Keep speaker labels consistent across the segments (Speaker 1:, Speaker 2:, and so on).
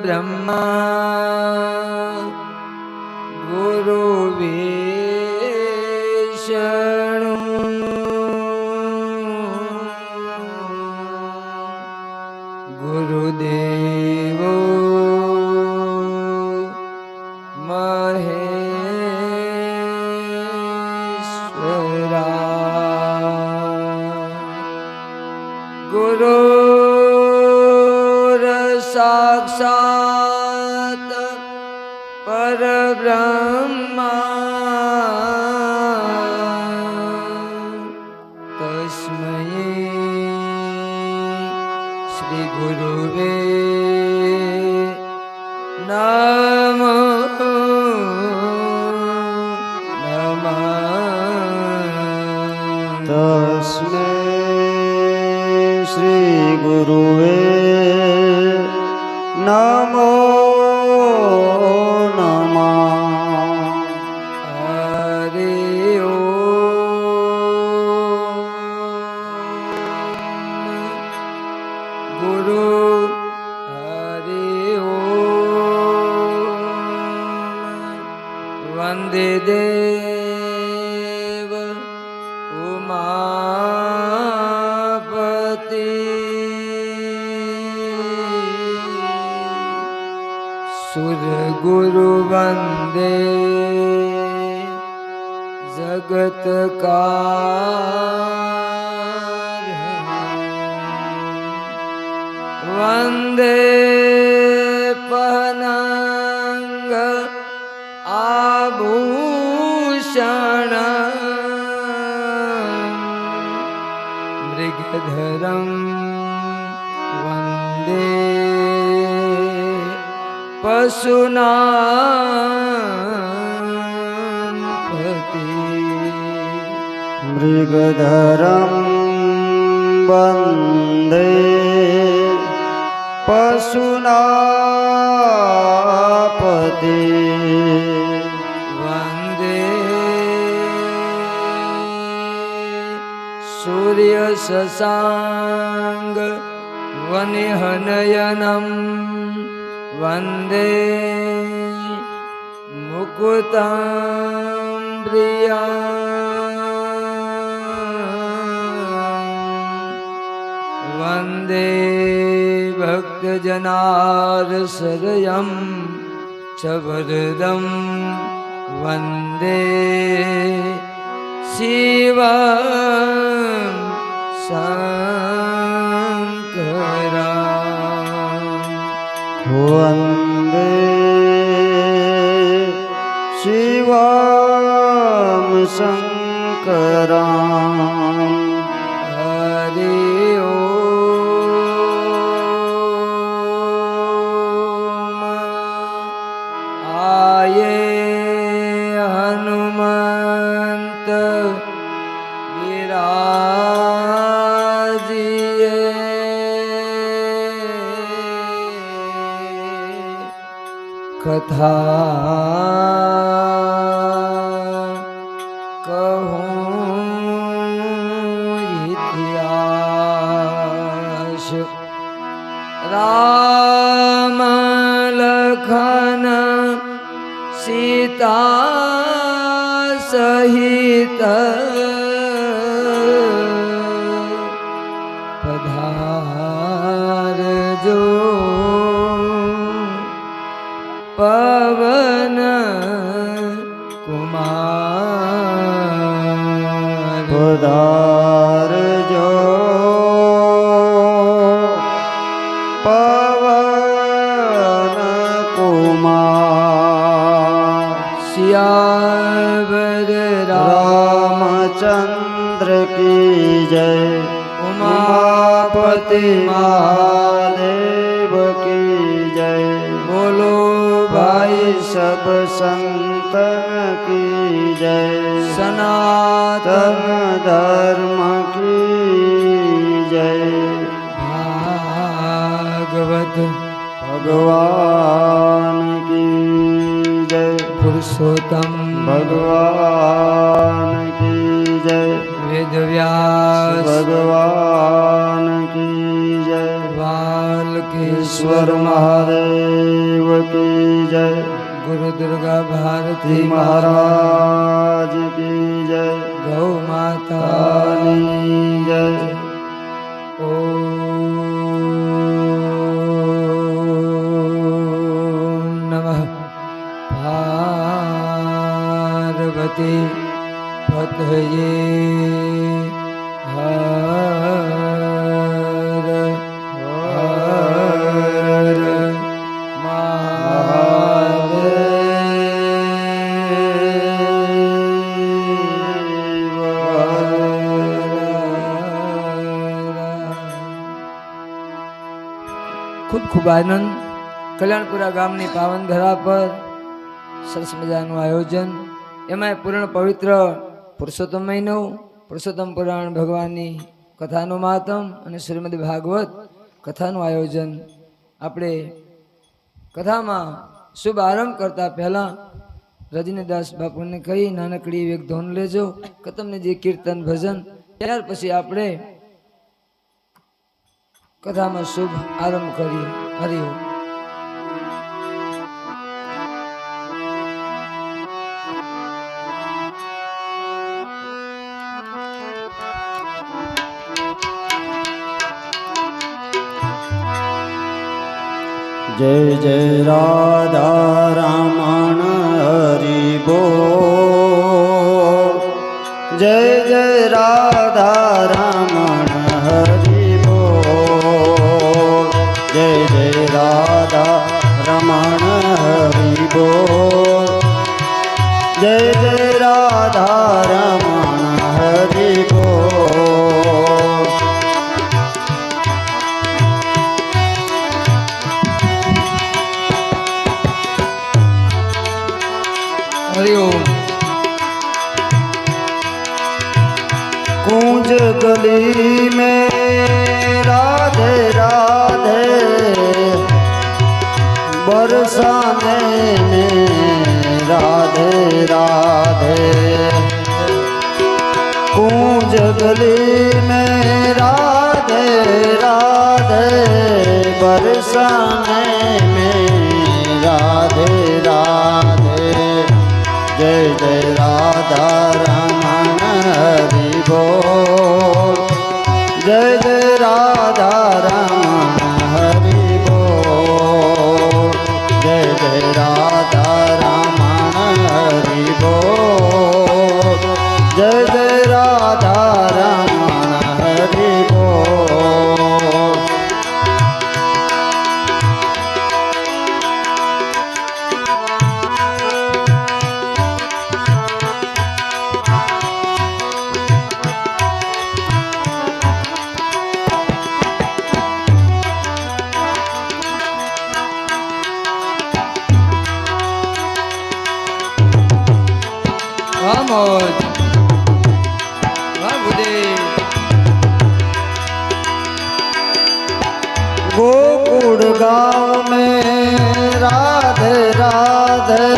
Speaker 1: ब्रह्मा गुरु विष्णु गुरुदेवो महेश्वरा गुरुर् साक्षात् परब्रह्मा तस्मै श्री गुरुवे नमः नमः
Speaker 2: तस्मै श्री गुरुवे नमो नमः।
Speaker 1: हरि ओम गुरु हरि ओम वंदे देव उमापति सुर गुरु वंदे जगत वंदे पहनांग आभूषण मृगधरं वंदे पशूनां पति
Speaker 2: मृगधरं वन्दे पशूनापते
Speaker 1: वंदे सूर्य शशांक वनिहनयनं वंदे मुकुतं प्रियं वंदे भक्तजनार्शयं च वरदं वंदे शिवं शङ्करम्
Speaker 2: वन्दे शिवं शङ्करम्।
Speaker 1: हरि ओम आये हनुमंत विराजिए कथा कहूँ इतिहास राम लखन सीता सहित पधार जो पवन कुमार
Speaker 2: पधार जो पवन कुमार।
Speaker 1: सियावर
Speaker 2: रामचंद्र की जय,
Speaker 1: उमापति
Speaker 2: महादेव की जय।
Speaker 1: बोलो
Speaker 2: भाई सब संतन की जय,
Speaker 1: सनातन
Speaker 2: धर्म की जय।
Speaker 1: भागवत
Speaker 2: भगवान की जय,
Speaker 1: पुरुषोत्तम
Speaker 2: भगवान की जय,
Speaker 1: वेद व्यास
Speaker 2: भगवान की जय,
Speaker 1: बाल की
Speaker 2: ईश्वर महादेव की जय।
Speaker 1: गुरु दुर्गा भारती
Speaker 2: श्री महाराज की जय।
Speaker 1: गौ माता
Speaker 2: काली जय।
Speaker 1: ओम नमः पार्वती पतये हर हर ખૂબ ખૂબ આનંદ કલ્યાણપુરા ગામની પાવન ધરા પર સરસ મજાનું આયોજન, એમાં પૂર્ણ પવિત્ર પુરુષોત્તમ મહિનો, પુરુષોત્તમ પુરાણ ભગવાનની કથાનું મહાત્મ અને શ્રીમદ ભાગવત કથાનું આયોજન. આપણે કથામાં શુભ આરંભ કરતા પહેલા રજનીદાસ બાપુને કહી નાનકડી એક ધૂન લેજો કે તમને જે કીર્તન ભજન, ત્યાર પછી આપણે કથામાં શુભ આરંભ કરીએ. હરિઓમ.
Speaker 2: जय जय राधा रमण हरि बोल। जय जय राधा रमण हरि बोल। जय जय राधा रमण हरि बोल। जय जय राधा रमण हरि बोल।
Speaker 1: હરિઓમ.
Speaker 2: कूंज गली में राधे राधे बरसाने में राधे राधे। कूंज गली में राधे राधे बरसाने में राधे राधे। जय जय राधा रमण हरि बोल। जय जय राधा रमण हरि बोल। जय जय राधा रमण हरि बोल। जय जय राधा रमण हरि बोल।
Speaker 1: Vamos. Vamos.
Speaker 2: गोकुल गाँव में राधे राधे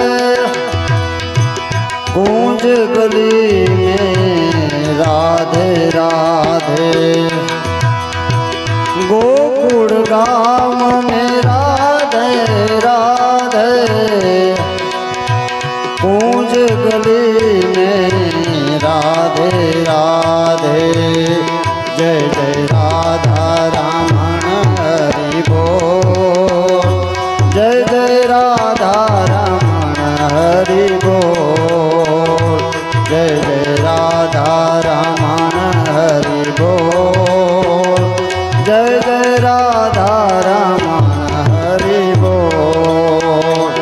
Speaker 2: गूंज गली में राधे राधे। गोकुल गाँव में राधे राधे गूंज गली में राधे राधे। जय जय राधा रमण हरि बोल। जय जय राधा रमण हरि बोल। जय जय राधा रमण हरि बोल। जय जय राधा रमण हरि बोल।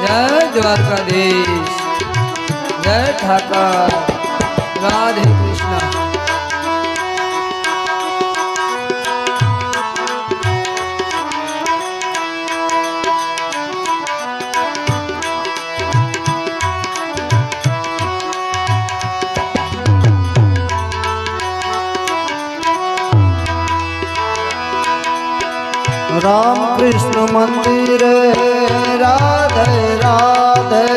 Speaker 1: जय द्वारकाधीश, जय ठाकर, राधे कृष्ण.
Speaker 2: राम कृष्ण मंदिर राधे राधे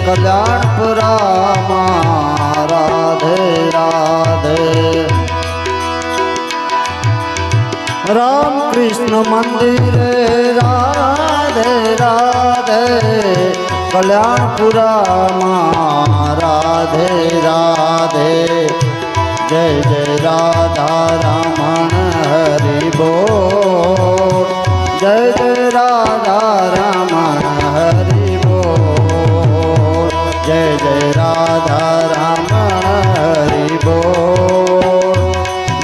Speaker 2: कल्याणपुरा राधे राधे। રામ કૃષ્ણ મંદિરે રાધે રાધે કલ્યાણપુરામાં રાધે રાધે જય જય રાધા રમણ હરિ બોલ જય જય રાધા રમણ હરિ બોલ જય જય રાધા રમણ હરિ બોલ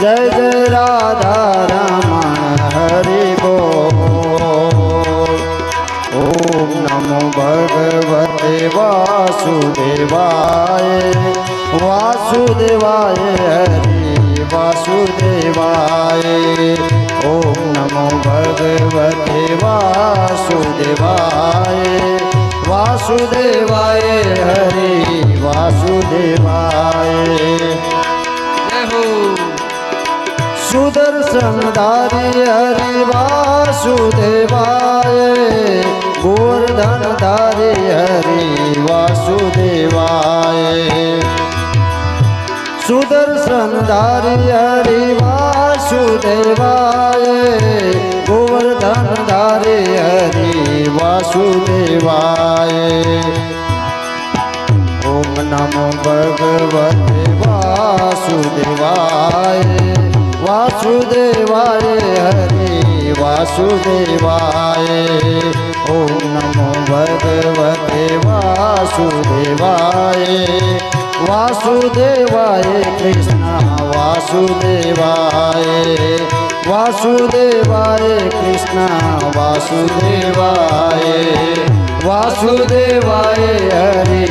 Speaker 2: જય જય રાધા રમણ હરિ બોલ ઓમ નમો ભગવતે વાસુદેવાય વાસુદેવાય હરિ વાસુદેવાય ઓમ નમો ભગવતે વાસુદેવાય વાસુદેવાય હરિ વાસુદેવાય
Speaker 1: જય હો
Speaker 2: સુદર્શનધારી હરિ વાસુદેવાય ગોવર્ધનધારી હરિ વાસુદેવાય સુદર્શનધારી હરિ વાસુદેવાય ગોવર્ધનધારી હરિ વાસુદેવાય ઓમ નમો ભગવતે વાસુદેવાય વાસુદેવાય હરિ વાસુદેવાય ઓમ નમો ભગવતે વાસુદેવાય વાસુદેવાય કૃષ્ણ વાસુદેવાય વાસુદેવાય કૃષ્ણ વાસુદેવાય વાસુદેવાય હરિ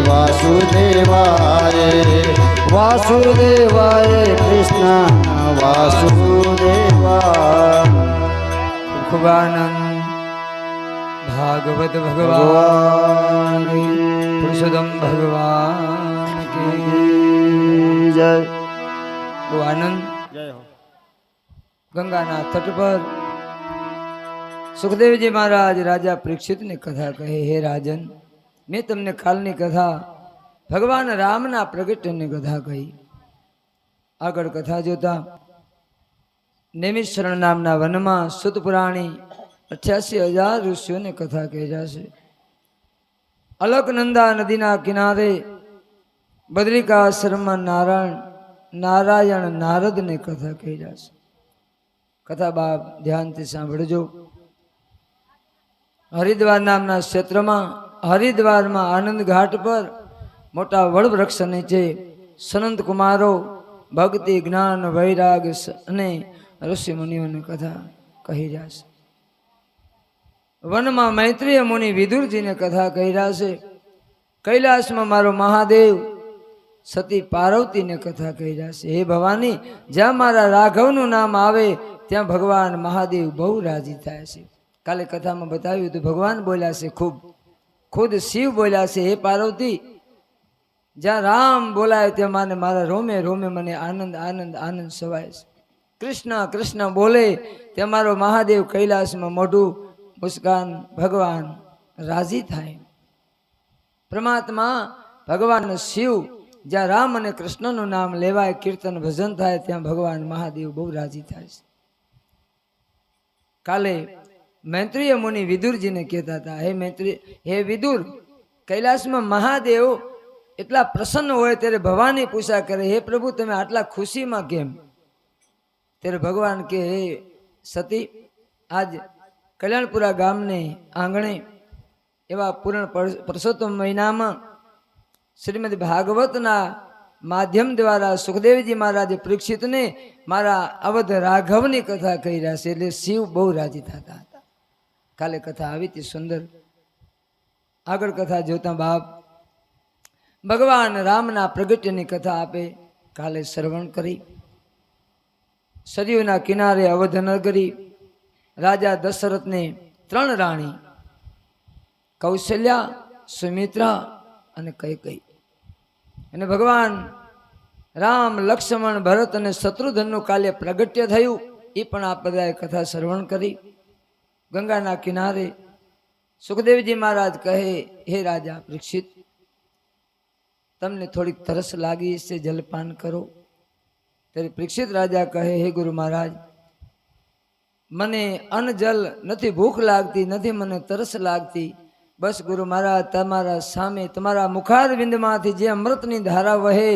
Speaker 2: વાસુદેવાય વાસુદેવાય કૃષ્ણ વાસુદેવાય
Speaker 1: ખૂબ આનંદ ભાગવત ભગવાન પુરુષોત્તમ ભગવાન કી
Speaker 2: જય
Speaker 1: બહુ આનંદ.
Speaker 2: જય હો
Speaker 1: ગંગાના તટ પર સુખદેવજી મહારાજ રાજા પરીક્ષિતને કથા કહે, હે રાજન, મેં તમને કાલની કથા ભગવાન રામના પ્રગટ્યની કથા કહી. આગળ કથા જોતા નેમિષરણ નામના વનમાં સુત પુરાણી 88,000 ઋષિઓને કથા કહી જશે. અલકનંદા નદીના કિનારે બદ્રિકાશ્રમમાં નારાયણ નારદને કથા કહી જશે. કથા બાપ ધ્યાનથી સાંભળજો. હરિદ્વાર નામના ક્ષેત્રમાં હરિદ્વારમાં આનંદ ઘાટ પર મોટા વડવૃક્ષ નીચે સનંત કુમારો ભક્તિ જ્ઞાન વૈરાગ અને ઋષિ મુનિઓની કથા કહી રહ્યા છે. વનમાં મૈત્રીય મુનિ વિદુરજીને કથા કહી રહ્યા છે. કૈલાસમાં મારો મહાદેવ સતી પાર્વતીને કથા કહી રહ્યા છે. હે ભવાની, જ્યાં મારા રાઘવનું નામ આવે ત્યાં ભગવાન મહાદેવ બહુ રાજી થાય છે. કાલે કથામાં બતાવ્યું હતું, ભગવાન બોલ્યા છે, ખુદ શિવ બોલ્યા છે, હે પાર્વતી, જ્યાં રામ બોલાય ત્યાં માને મારા રોમે રોમે મને આનંદ આનંદ આનંદ સવાય છે. કૃષ્ણ કૃષ્ણ બોલે ત્યાં મારો મહાદેવ કૈલાસમાં મોઢું મુસ્કાન ભગવાન રાજી થાય. પરમાત્મા ભગવાન શિવ જ્યાં રામ અને કૃષ્ણનું નામ લેવાય, કીર્તન ભજન થાય, ત્યાં ભગવાન મહાદેવ બહુ રાજી થાય છે. કાલે મૈત્રીય મુનિ વિદુરજીને કહેતા હતા, હે વિદુર, કૈલાસમાં મહાદેવ એટલા પ્રસન્ન હોય ત્યારે ભવાની પૂછા કરે, હે પ્રભુ, તમે આટલા ખુશીમાં કેમ? ત્યારે ભગવાન કે, હે સતી, આજ કલ્યાણપુરા ગામને આંગણે એવા પૂર્ણ પુરુષોત્તમ મહિનામાં શ્રીમદ ભાગવતના માધ્યમ દ્વારા સુખદેવજી મહારાજે પરીક્ષિતને મારા અવધ રાઘવની કથા કહી રહ્યા છે. એટલે શિવ બહુ રાજી થતા હતા. કાલે કથા આવી હતી સુંદર. આગળ કથા જોતા બાપ ભગવાન રામના પ્રગટ્યની કથા આપે કાલે શ્રવણ કરી. સરયુના કિનારે અવધ નગરી રાજા દશરથને 3 રાણી કૌશલ્યા, સુમિત્રા અને કૈકેયી, અને ભગવાન રામ, લક્ષ્મણ, ભરત અને શત્રુઘ્નનું કાલે પ્રગટ્ય થયું. એ પણ આ બધાએ કથા શ્રવણ કરી. ગંગાના કિનારે સુખદેવજી મહારાજ કહે, હે રાજા પરીક્ષિત, તમને થોડીક તરસ લાગી છે, જલપાન કરો. ત્યારે પરીક્ષિત રાજા કહે, હે ગુરુ મહારાજ, મને અન્ન જલ નથી ભૂખ લાગતી, નથી મને તરસ લાગતી. બસ ગુરુ મહારાજ તમારા સામે તમારા મુખારવિંદમાંથી જે અમૃતની ધારા વહે,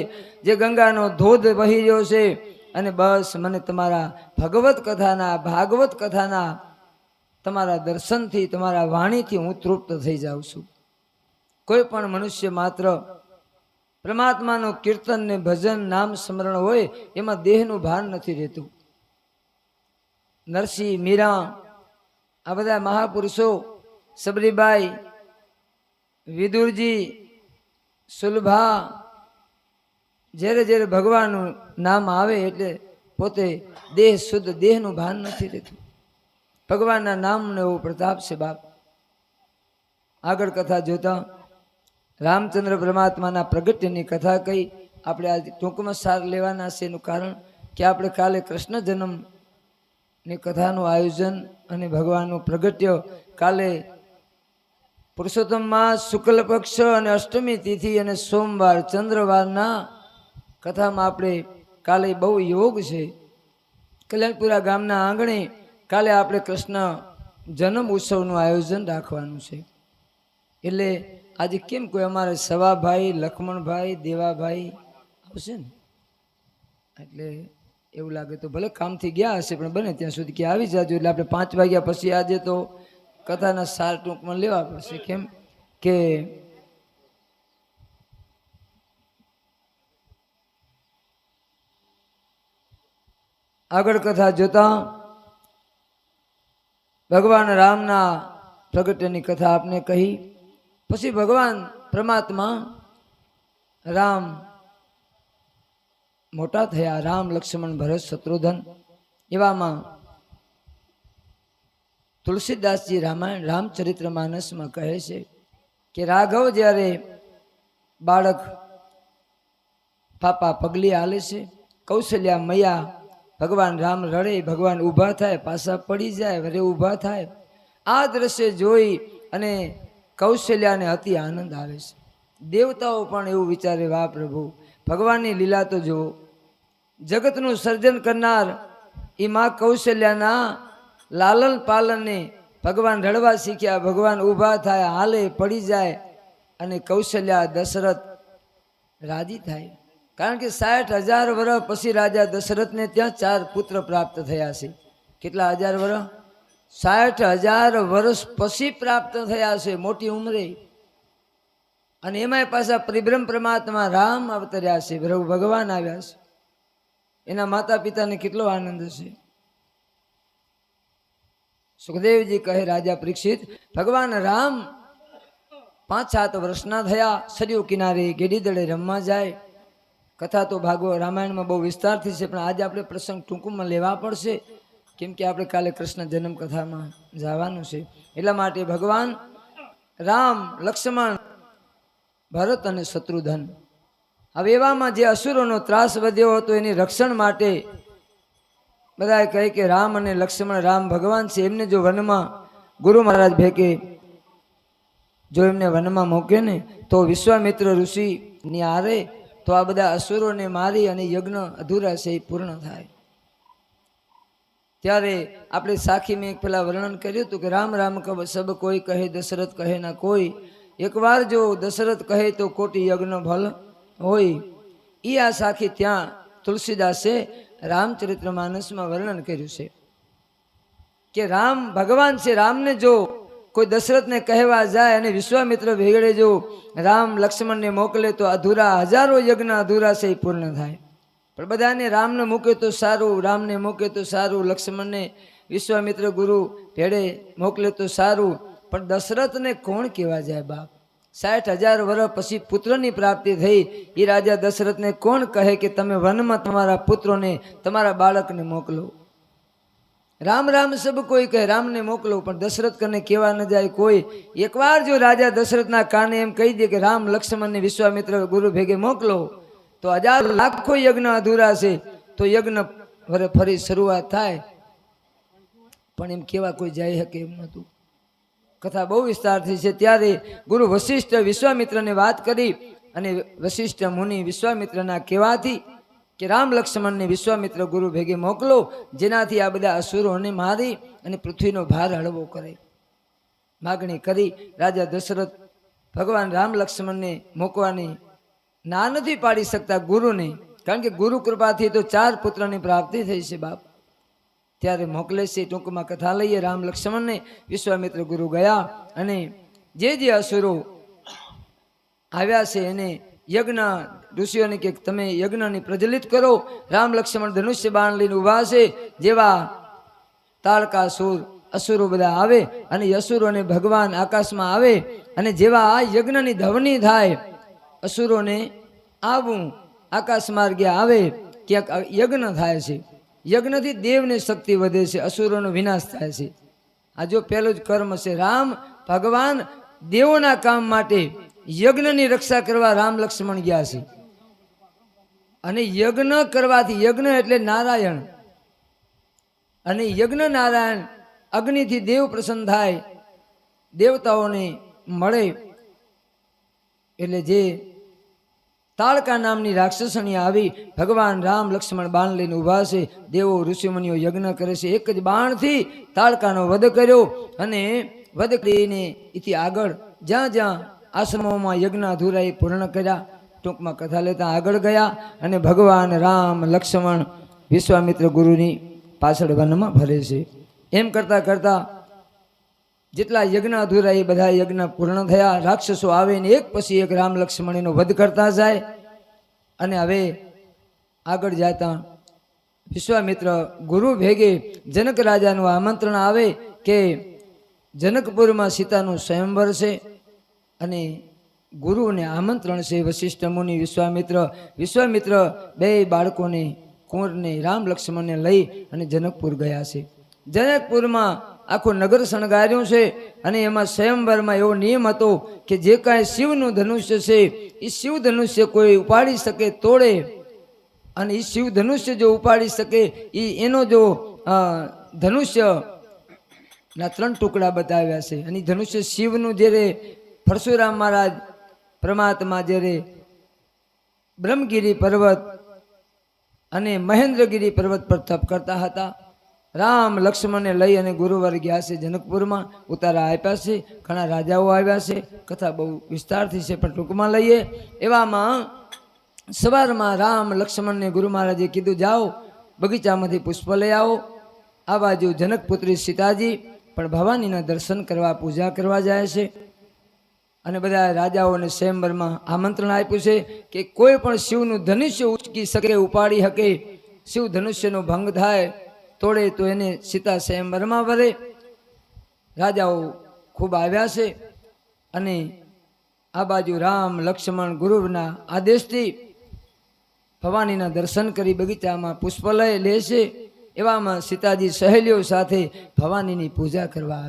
Speaker 1: જે ગંગાનો ધોધ વહી રહ્યો છે, અને બસ મને તમારા ભગવત કથાના ભાગવત કથાના તમારા દર્શનથી તમારા વાણીથી હું તૃપ્ત થઈ જાઉં છું. કોઈ પણ મનુષ્ય માત્ર પરમાત્માનું કીર્તન ને ભજન નામ સ્મરણ હોય એમાં દેહનું ભાન નથી રહેતું. નરસિંહ, મીરા, આ બધા મહાપુરુષો, સબરીબાઈ, વિદુરજી, સુલભા, જ્યારે જ્યારે ભગવાનનું નામ આવે એટલે પોતે દેહ શુદ્ધ, દેહનું ભાન નથી રહેતું. ભગવાનના નામનો એવો પ્રતાપ છે બાપ. આગળ કથા જોતા રામચંદ્ર પરમાત્માના પ્રગટ્યની કથા કહી આપણે આજે ટૂંકમાં સાર લેવાના છે. એનું કારણ કે આપણે કાલે કૃષ્ણ જન્મની કથાનું આયોજન અને ભગવાનનું પ્રગટ્ય કાલે પુરુષોત્તમ માસ શુક્લ પક્ષ અને અષ્ટમી તિથિ અને સોમવાર ચંદ્રવારના કથામાં આપણે કાલે બહુ યોગ છે. કલ્યાણપુરા ગામના આંગણે કાલે આપણે કૃષ્ણ જન્મ ઉત્સવનું આયોજન રાખવાનું છે. એટલે આજે કેમ કોઈ અમારે સવાભાઈ, લક્ષ્મણભાઈ, દેવાભાઈ આવશે ને, એટલે એવું લાગે તો ભલે કામથી ગયા હશે પણ બને ત્યાં સુધી કે આવી જાજો. એટલે આપણે 5 વાગ્યા પછી આજે તો કથાના સાર ટૂંકમાં લેવા પડશે. કેમ કે આગળ કથા જોતા ભગવાન રામના પ્રગટ્યની કથા આપને કહી. પછી ભગવાન પરમાત્મા રામ મોટા થયા, રામ, લક્ષ્મણ, ભરત, શત્રુઘ્ન. એવામાં તુલસીદાસજી રામાયણ રામચરિત્ર માનસમાં કહે છે કે રાઘવ જ્યારે બાળક પાપા પગલી હાલે છે, કૌશલ્યા મૈયા, ભગવાન રામ રડે, ભગવાન ઊભા થાય, પાછા પડી જાય, વરે ઊભા થાય. આ દ્રશ્ય જોઈ અને કૌશલ્યાને અતિ આનંદ આવે છે. દેવતાઓ પણ એવું વિચારે, વાહ પ્રભુ, ભગવાનની લીલા તો જુઓ. જગતનું સર્જન કરનાર એ માં કૌશલ્યાના લાલન પાલનને ભગવાન રડવા શીખ્યા, ભગવાન ઊભા થાય, હાલે, પડી જાય, અને કૌશલ્યા દશરથ રાજી થાય. કારણ કે 60,000 વર્ષ પછી રાજા દશરથને ત્યાં 4 પુત્ર પ્રાપ્ત થયા છે. કેટલા હજાર વર્ષ? 60,000 વર્ષ પછી પ્રાપ્ત થયા છે, મોટી ઉંમરે. અને એમાંય પાછા પરિબ્રહ્મ પરમાત્મા રામ અવતર્યા છે, ભગવાન આવ્યા છે. એના માતા પિતાને કેટલો આનંદ છે. સુખદેવજી કહે, રાજા પરીક્ષિત, ભગવાન રામ 5-7 વર્ષના થયા, સરયુ કિનારે ગેડી દળે રમવા જાય. કથા તો ભાગવત રામાયણમાં બહુ વિસ્તારથી છે, પણ આજે આપણે પ્રસંગ ટૂંકમાં લેવા પડશે, કેમ કે આપણે કાલે કૃષ્ણ જન્મ કથામાં જવાનું છે. એટલા માટે ભગવાન રામ, લક્ષ્મણ, ભરત અને શત્રુઘ્ન. હવે એવામાં જે અસુરોનો ત્રાસ વધ્યો હતો એની રક્ષણ માટે બધા કહે કે રામ અને લક્ષ્મણ, રામ ભગવાન છે, એમને જો વનમાં ગુરુ મહારાજ ભેકે જો એમને વનમાં મૂકે ને તો વિશ્વામિત્ર ઋષિની આરે તો આ બધા અસુરોને મારી અને યજ્ઞ અધૂરા છે એ પૂર્ણ થાય. ત્યારે આપણે સાખી મેં પેલા વર્ણન કર્યું હતું કે રામ રામ કબ સબ કોઈ કહે, દશરથ કહે ના કોઈ. એકવાર જો દશરથ કહે તો કોટી યજ્ઞ ભલ હોય. એ આ સાખી ત્યાં તુલસીદાસે રામચરિત્ર માનસમાં વર્ણન કર્યું છે કે રામ ભગવાન છે. રામને જો કોઈ દશરથને કહેવા જાય અને વિશ્વામિત્ર ભેગડે જો રામ લક્ષ્મણને મોકલે તો અધૂરા, હજારો યજ્ઞ અધૂરા છે એ પૂર્ણ થાય. પણ બધાને રામને મૂકે તો સારું, રામને મૂકે તો સારું, લક્ષ્મણને વિશ્વામિત્ર ગુરુ ભેડે મોકલે તો સારું, પણ દશરથને કોણ કહેવા જાય બાપ? 60,000 વર્ષ પછી પુત્રની પ્રાપ્તિ થઈ. એ રાજા દશરથને કોણ કહે કે તમે વનમાં તમારા પુત્રોને, તમારા બાળકને મોકલો? રામ રામ સબ કોઈ કહે, રામને મોકલો, પણ દશરથ કને કહેવા ન જાય કોઈ. એકવાર જો રાજા દશરથના કાને એમ કહી દે કે રામ લક્ષ્મણને વિશ્વામિત્ર ગુરુ ભેગે મોકલો તો 1000 લાખો યજ્ઞ અધૂરા છે, તો યજ્ઞ ફરી શરૂઆત થાય. પણ એમ કેવા કોઈ જાય શકે એમ નહોતું. કથા બહુ વિસ્તારથી છે. ત્યારે ગુરુ વશિષ્ઠ વિશ્વામિત્રને વાત કરી અને વશિષ્ઠ મુનિ વિશ્વામિત્રના કહેવાથી કે રામ લક્ષ્મણને વિશ્વામિત્ર ગુરુ ભેગે મોકલો, જેનાથી આ બધા અસુરોને મારી અને પૃથ્વીનો ભાર હળવો કરે. માગણી કરી રાજા દશરથ ભગવાન રામ લક્ષ્મણને મોકવાની ના નથી પાડી શકતા ગુરુને, કારણ કે ગુરુ કૃપાથી તો 4 પુત્રની પ્રાપ્તિ થઈ છે બાપ. ત્યારે મોકલે છે. ટૂંકમાં કથા લઈએ. રામ લક્ષ્મણને વિશ્વામિત્ર ગુરુ ગયા અને જે અસુરો આવ્યા છે એને યજ્ઞ ઋષિઓને કે તમે યજ્ઞની પ્રજ્વલિત કરો. રામ લક્ષ્મણ ધનુષ્ય બાણ લઈને ઉભા છે. જેવા તાળકાસુર અસુરો બધા આવે અને અસુરોને ભગવાન આકાશમાં આવે અને જેવા આ યજ્ઞની ધવની થાય, અસુરોને આવું આકાશ માર્ગે આવે, ક્યાંક યજ્ઞ થાય છે. યજ્ઞથી દેવની શક્તિ વધે છે, અસુરોનો વિનાશ થાય છે. આ જો પહેલું જ કર્મ છે. રામ ભગવાન દેવોના કામ માટે યજ્ઞની રક્ષા કરવા રામ લક્ષ્મણ ગયા છે. અને યજ્ઞ કરવાથી, યજ્ઞ એટલે નારાયણ, અને યજ્ઞ નારાયણ અગ્નિથી દેવ પ્રસન્ન થાય, દેવતાઓને મળે. એટલે જે તાળકા નામની રાક્ષસણી આવી, ભગવાન રામ લક્ષ્મણ બાણ લઈને ઉભા છે. દેવો ઋષિમુનિઓ યજ્ઞ કરે છે. એક જ બાણથી તાળકાનો વધ કર્યો અને વધ કરીને એથી આગળ જ્યાં જ્યાં આશ્રમોમાં યજ્ઞ અધૂરા એ પૂર્ણ કર્યા. ટૂંકમાં કથા લેતા આગળ ગયા અને ભગવાન રામ લક્ષ્મણ વિશ્વામિત્ર ગુરુની પાછળ વનમાં ભરે છે. એમ કરતા કરતા જેટલા યજ્ઞ અધૂરા એ બધા યજ્ઞ પૂર્ણ થયા. રાક્ષસો આવે ને એક પછી એક રામ લક્ષ્મણનો વધ કરતા જાય. અને હવે આગળ જતા વિશ્વામિત્ર ગુરુ ભેગે જનક રાજાનું આમંત્રણ આવે કે જનકપુરમાં સીતાનું સ્વયંવર છે અને ગુરુને આમંત્રણ છે. વશિષ્ઠ મુનિ વિશ્વામિત્ર બે બાળકોને કુંવરને રામ લક્ષ્મણને લઈ અને જનકપુર ગયા છે. જનકપુરમાં આખું નગર શણગાર્યું છે અને એમાં સ્વયંવરમાં એવો નિયમ હતો કે જે કાંઈ શિવનું ધનુષ્ય છે એ શિવ ધનુષ્ય કોઈ ઉપાડી શકે તોડે, અને એ શિવ ધનુષ્ય જો ઉપાડી શકે એનો જો ધનુષ્ય ના 3 ટુકડા બતાવ્યા છે. અને ધનુષ્ય શિવનું જ્યારે પરશુરામ મહારાજ પરમાત્મા જ્યારે બ્રહ્મગીરી પર્વત અને મહેન્દ્રગીરી પર્વત પર તપ કરતા હતા, રામ લક્ષ્મણને લઈ અને ગુરુવાર ગયા છે જનકપુરમાં. ઉતારા આપ્યા છે, ઘણા રાજાઓ આવ્યા છે. કથા બહુ વિસ્તારથી છે પણ ટૂંકમાં લઈએ. એવામાં સવારમાં રામ લક્ષ્મણને ગુરુ મહારાજે કીધું જાઓ બગીચામાંથી પુષ્પ લઈ આવો. આ બાજુ જનકપુત્રી સીતાજી પણ ભવાનીના દર્શન કરવા પૂજા કરવા જાય છે. અને બધા રાજાઓને સ્વયંવરમાં આમંત્રણ આપ્યું છે કે કોઈ પણ શિવનું ધનુષ્ય ઉચકી શકે, ઉપાડી શકે, શિવ ધનુષ્યનો ભંગ થાય તોડે તો એને સીતા સ્વયંવરમાં વરે. રાજાઓ ખૂબ આવ્યા છે અને આ બાજુ રામ લક્ષ્મણ ગુરુના આદેશથી ભવાનીના દર્શન કરી બગીચામાં પુષ્પ લે છે. એવામાં સીતાજી સહેલીઓ સાથે ભવાનીની પૂજા કરવા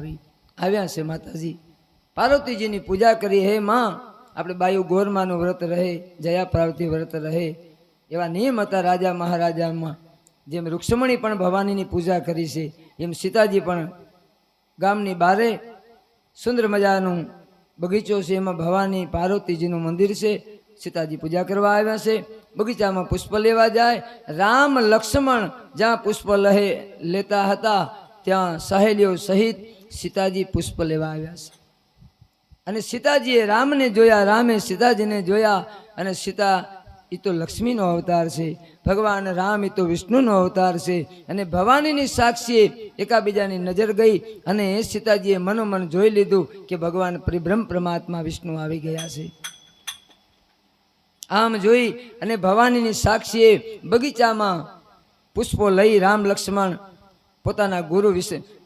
Speaker 1: આવ્યા છે. માતાજી પાર્વતીજીની પૂજા કરી. હે માં, આપણે બાયુ ગોરમાનું વ્રત રહે, જયા પાર્વતી વ્રત રહે, એવા નિયમ હતા રાજા મહારાજામાં. જેમ રૂક્ષ્મણી પણ ભવાનીની પૂજા કરી છે, એમ સીતાજી પણ ગામની બારે સુંદર મજાનું બગીચો છે, એમાં ભવાની પાર્વતીજીનું મંદિર છે. સીતાજી પૂજા કરવા આવ્યા છે. બગીચામાં પુષ્પ લેવા જાય. રામ લક્ષ્મણ જ્યાં પુષ્પ લેતા હતા ત્યાં સહેલીઓ સહિત સીતાજી પુષ્પ લેવા આવ્યા છે. અને સીતાજીએ રામને જોયા, રામે સીતાજીને જોયા. અને સીતા એ તો લક્ષ્મીનો અવતાર છે, ભગવાન રામ એ તો વિષ્ણુનો અવતાર છે. અને ભવાનીની સાક્ષીએ એકાબીજાની નજર ગઈ અને સીતાજીએ મનોમન જોઈ લીધું કે ભગવાન પરિબ્રહ્મ પરમાત્મા વિષ્ણુ આવી ગયા છે. આમ જોઈ અને ભવાનીની સાક્ષીએ બગીચામાં પુષ્પો લઈ રામ લક્ષ્મણ પોતાના ગુરુ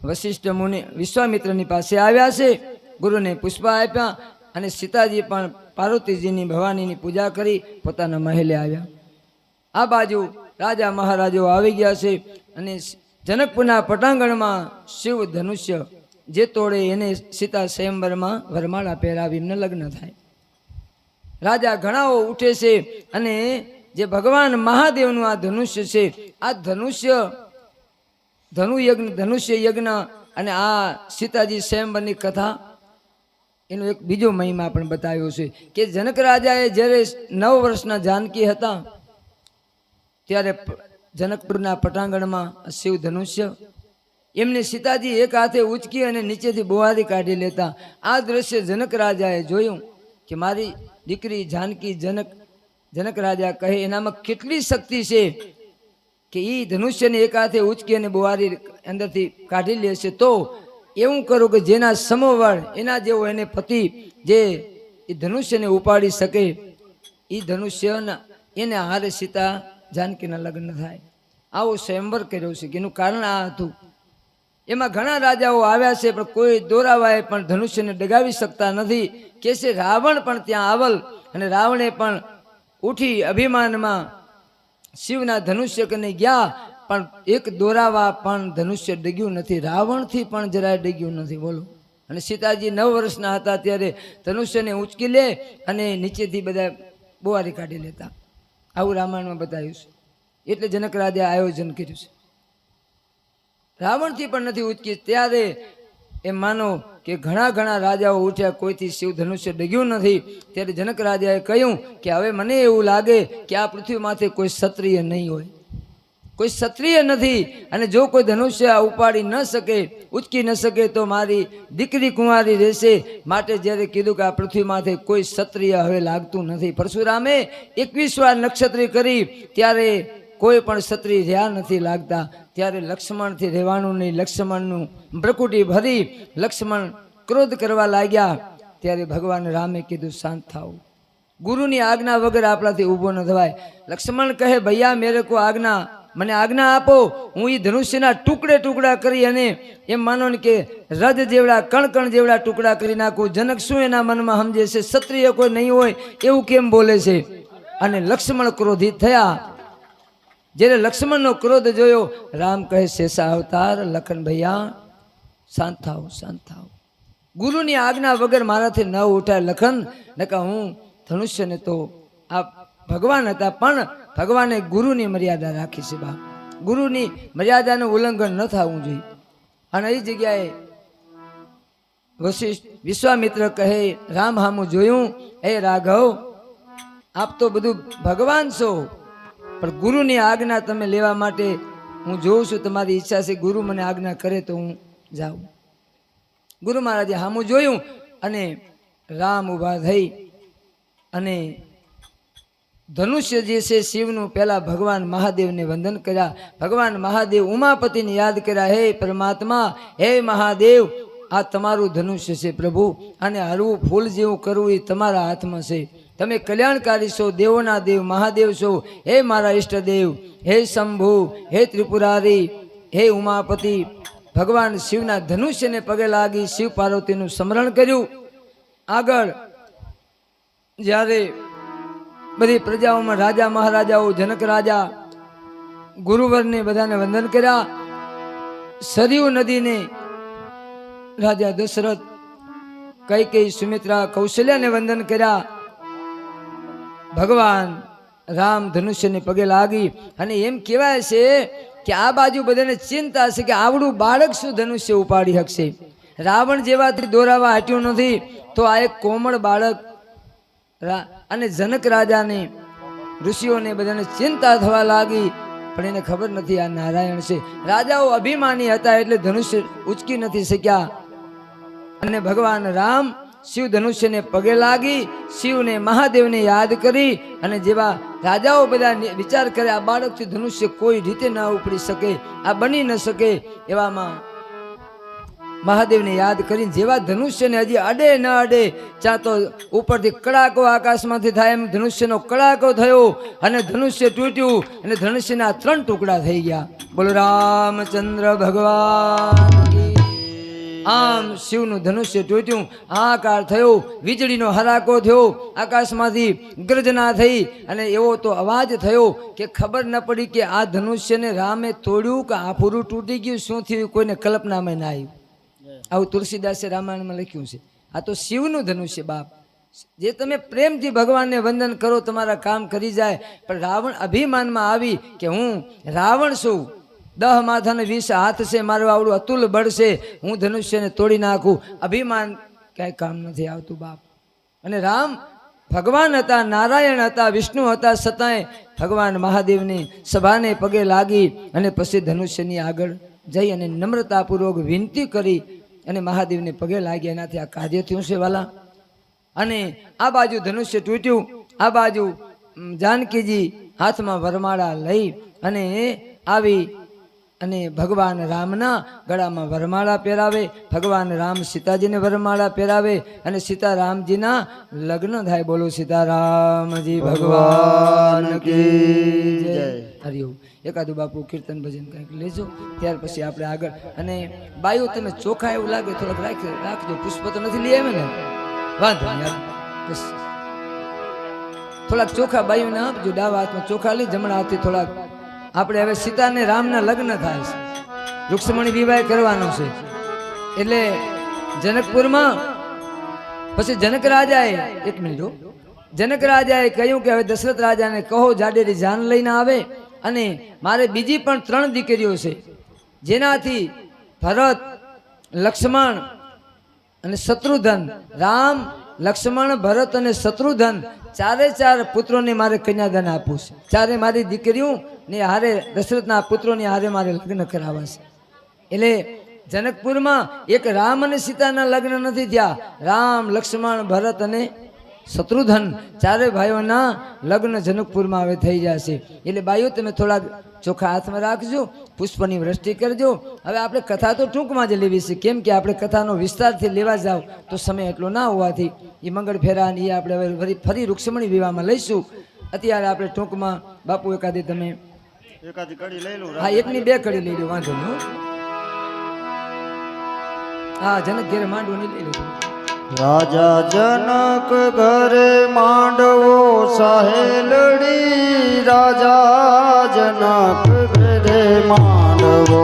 Speaker 1: વશિષ્ઠ મુનિ વિશ્વામિત્રની પાસે આવ્યા છે. ગુરુને પુષ્પ આપ્યા અને સીતાજી પણ પાર્વતીજીની ભવાનીની પૂજા કરી પોતાના મહેલે આવ્યા. આ બાજુ રાજા મહારાજો આવી ગયા છે અને જનકપુરના પટાંગણમાં શિવ ધનુષ્ય જે તોડે એને સીતા સ્વયંવરમાં વરમાળા પહેરાવી એમને લગ્ન થાય. રાજા ઘણાઓ ઉઠે છે અને જે ભગવાન મહાદેવનું આ ધનુષ્ય છે, આ ધનુષ્ય યજ્ઞ અને આ સીતાજી સ્વયંવરની કથા એનો એક બીજો મહિમા પણ બતાવ્યો છે કે જનક રાજાએ જ્યારે 9 વર્ષના જાનકી હતા ત્યારે જનકપુરના પટાંગણમાં શિવ ધનુષ્ય એમને સીતાજી એક હાથે ઉચકી અને નીચેથી બોહારી કાઢી લેતા આ દ્રશ્ય જનક રાજાએ જોયું કે મારી દીકરી જાનકી જનક રાજા કહે એનામાં કેટલી શક્તિ છે કે એ ધનુષ્યને એક હાથે ઉચકી અને બોહારી અંદરથી કાઢી લેશે. તો એવું કરું કે જેના સમોવડ એના જેવો એને પતિ જે એ ધનુષ્યને ઉપાડી શકે એ ધનુષ્યના એને હારે સીતા જાનકીના લગ્ન થાય. આવો સ્વયંવર કર્યો છે. એનું કારણ આ હતું. એમાં ઘણા રાજાઓ આવ્યા છે પણ કોઈ દોરાવાએ પણ ધનુષ્યને ડગાવી શકતા નથી. કે છે રાવણ પણ ત્યાં આવલ અને રાવણે પણ ઉઠી અભિમાનમાં શિવના ધનુષ્ય કને ગયા પણ એક દોરાવા પણ ધનુષ્ય ડગ્યું નથી. રાવણથી પણ જરાય ડગ્યું નથી. બોલો. અને સીતાજી 9 વર્ષના હતા ત્યારે ધનુષ્યને ઉંચકી લે અને નીચેથી બધા બોહારી કાઢી લેતા. આવું રામાયણમાં બતાવ્યું છે. એટલે જનક રાજાએ આયોજન કર્યું છે. રાવણથી પણ નથી ઉચકી. ત્યારે એમ માનો કે ઘણા રાજાઓ ઉઠ્યા, કોઈથી શિવ ધનુષ્ય ડગ્યું નથી. ત્યારે જનક રાજાએ કહ્યું કે હવે મને એવું લાગે કે આ પૃથ્વી માથે કોઈ ક્ષત્રિય નહીં હોય, કોઈ ક્ષત્રિય નથી. અને જો કોઈ ધનુષ્ય ઉપાડી ન શકે, ઉચકી ન શકે તો મારી દીકરી કુંવારી રહેશે. માટે જ્યારે કીધું કે આ પૃથ્વી માથે કોઈ ક્ષત્રિય હવે લાગતું નથી. પરશુરામે 21 વાર નક્ષત્રી કરી ત્યારે કોઈ પણ ક્ષત્રિય રહ્યા નથી લાગતા. ત્યારે લક્ષ્મણથી રહેવાનું નહીં. લક્ષ્મણનું ભ્રકુટી ભરી લક્ષ્મણ ક્રોધ કરવા લાગ્યા. ત્યારે ભગવાન રામે કીધું શાંત થાવ, ગુરુની આજ્ઞા વગર આપણાથી ઊભો ન થવાય. લક્ષ્મણ કહે ભૈયા મેરે કો આજ્ઞા, મને આજ્ઞા આપો, હું એ ધનુષ્યના ટુકડા કરી અને એમ માનો ને કે રજ જેવડા કણ જેવડા ટુકડા કરી નાખું. જનક શું એના મનમાં સમજે છે? ક્ષત્રિય કોઈ નહીં હોય એવું કેમ બોલે છે? અને લક્ષ્મણ ક્રોધિત થયા. જ્યારે લક્ષ્મણનો ક્રોધ જોયો, રામ કહે શેષા અવતાર લખન ભૈયા શાંત થાવ, શાંત થાવ. ગુરુની આજ્ઞા વગર મારાથી ન ઉઠાય લખન, નકા હું ધનુષ્યને તો આ ભગવાન હતા પણ ભગવાને ગુરુની મર્યાદા રાખી છે. બાપ, ગુરુની મર્યાદાનું ઉલ્લંઘન ન થવું જોઈએ. અને એ જગ્યાએ વશિષ્ઠ વિશ્વામિત્ર કહે રામ હામું જોયું, એ રાઘવ આપ તો બધું ભગવાન છો પણ ગુરુની આજ્ઞા તમે લેવા માટે હું જોઉં છું, તમારી ઈચ્છા છે, ગુરુ મને આજ્ઞા કરે તો હું જાઉં. ગુરુ મહારાજે હામું જોયું અને રામ ઊભા થઈ અને ધનુષ્ય જે છે શિવનું પહેલા ભગવાન મહાદેવને વંદન કર્યા. ભગવાન મહાદેવ ઉમાપતિને યાદ કર્યા. હે પરમાત્મા, હે મહાદેવ, આ તમારું ધનુષ્ય છે પ્રભુ, અને હરવું ફૂલ જેવું કરવું એ તમારા હાથમાં છે. તમે કલ્યાણકારી છો, દેવોના દેવ મહાદેવ છો. હે મારા ઈષ્ટદેવ, હે શંભુ, હે ત્રિપુરારી, હે ઉમાપતિ. ભગવાન શિવના ધનુષ્યને પગે લાગી શિવ પાર્વતીનું સ્મરણ કર્યું. આગળ જ્યારે બધી પ્રજાઓમાં રાજા મહારાજાઓ, જનક રાજા, ગુરુવરને બધાને વંદન કર્યા. સરયુ નદીને રાજા દશરથ, કૈકેયી, સુમિત્રા, કૌશલ્યાને વંદન કર્યા. ભગવાન રામ ધનુષ્યને પગે લાગી અને એમ કહેવાય છે કે આ બાજુ બધાને ચિંતા છે કે આવડું બાળક શું ધનુષ્ય ઉપાડી શકશે? રાવણ જેવાથી દોરાવા હટ્યું નથી તો આ એક કોમળ બાળક. અને જનક રાજાને, ઋષિઓને બધાને ચિંતા થવા લાગી પણ એને ખબર નથી આ નારાયણ છે. રાજાઓ અભિમાની હતા એટલે ધનુષ્ય ઉચકી નથી શક્યા. અને ભગવાન રામ શિવ ધનુષ્યને પગે લાગી શિવને મહાદેવને યાદ કરી અને જેવા રાજાઓ બધા વિચાર કરે આ બાળકથી ધનુષ્ય કોઈ રીતે ના ઉપડી શકે, આ બની ન શકે, એવામાં મહાદેવને યાદ કરીને જેવા ધનુષ્યને હજી અડે ન અડે ત્યાં તો ઉપરથી કડાકો આકાશમાંથી થાય એમ ધનુષ્યનો કડાકો થયો અને ધનુષ્ય તૂટ્યું અને ધનુષ્યના 3 ટુકડા થઈ ગયા. બોલો રામચંદ્ર ભગવાન. આમ શિવનું ધનુષ્ય તૂટ્યું, હાહાકાર થયો, વીજળીનો હરાકો થયો, આકાશમાંથી ગર્જના થઈ અને એવો તો અવાજ થયો કે ખબર ન પડી કે આ ધનુષ્યને રામે તોડ્યું કે આ પૂરું તૂટી ગયું, શું થયું કોઈને કલ્પનામાં ના આવ્યું. આવું તુલસીદાસે રામાયણમાં લખ્યું છે. આ તો શિવનું ધનુષ્ય બાપ. જે તમે પ્રેમથી ભગવાનને વંદન કરો તમારા કામ કરી જાય. પણ રાવણ અભિમાનમાં આવી કે હું રાવણ છું, 10 માથા ને 20 હાથ છે, મારું આવડું અતુલ બળ છે, હું ધનુષ્યને તોડી નાખું. અભિમાન ક્યાંય કામ નથી આવતું બાપ. અને રામ ભગવાન હતા, નારાયણ હતા, વિષ્ણુ હતા, છતાંય ભગવાન મહાદેવની સભાને પગે લાગી અને પછી ધનુષ્યની આગળ જઈ અને નમ્રતાપૂર્વક વિનંતી કરી અને મહાદેવને પગે લાગી. એનાથી આ કાર્ય થયું છે વાલા. અને આ બાજુ ધનુષ્ય તૂટ્યું, આ બાજુ જાનકીજી હાથમાં વરમાળા લઈ અને આવી અને ભગવાન રામના ગળામાં વરમાળા પહેરાવે. ભગવાન રામ સીતાજીને વરમાળા પહેરાવે અને સીતારામજીના લગ્ન થાય. બોલો સીતારામજી ભગવાન કી જય. હરિઓમ. એકાદું બાપુ કીર્તન ભજન કંઈક લેજો, ત્યાર પછી આપણે આગળ. અને બાયુ તમે ચોખા એવું લાગે થોડાક રાખજો. પુષ્પ તો નથી લઈ આવે ને, વાંધો નહીં. બસ થોડાક ચોખા બાયુને આપજો. ડાબા હાથમાં ચોખા લઈ, જમણા હાથથી થોડાક. આપણે હવે સીતા અને રામના લગ્ન થાય છે, રૂક્ષ્મણી વિવાહ કરવાનો છે. એટલે જનકપુરમાં પછી જનક રાજાએ, એક મિનિટ, જનક રાજાએ કહ્યું કે હવે દશરથ રાજાને કહો જાડેરી જાન લઈને આવે. અને મારે બીજી પણ 3 દીકરીઓ છે, જેનાથી ભરત, લક્ષ્મણ અને શત્રુધન, રામ, લક્ષ્મણ, ભરત અને શત્રુધન 4 પુત્રોને મારે કન્યાદાન આપવું છે. 4 મારી દીકરીઓ ને હારે દશરથના પુત્રોની હારે મારે લગ્ન કરાવવા છે. એટલે જનકપુરમાં એક રામ અને સીતાના લગ્ન નથી થયા, રામ, લક્ષ્મણ, ભરત અને શત્રુધન 4 ભાઈઓના લગ્ન જનકપુરમાં હવે થઈ જશે. એટલે બાઈઓ તમે થોડાક ચોખા હાથમાં રાખજો, પુષ્પની વૃષ્ટિ કરજો. હવે આપણે કથા તો ટૂંકમાં જ લેવી છે, કેમ કે આપણે કથાનો વિસ્તારથી લેવા જાવ તો સમય એટલો ના હોવાથી એ મંગળ ફેરા એ આપણે હવે ફરી રૂક્ષ્મણી વિવાહમાં લઈશું. અત્યારે આપણે ટૂંકમાં બાપુ એકાદી તમે
Speaker 2: કડી લઈ લો.
Speaker 1: હા, 1 ની 2 કડી લઈ લો, વાંધો નહીં. હા, જનક ઘેર માંડવું નહીં લઈ લો.
Speaker 2: રાજા જનક ઘરે માંડવો સહેલડી, રાજા જનક ઘરે માંડવો.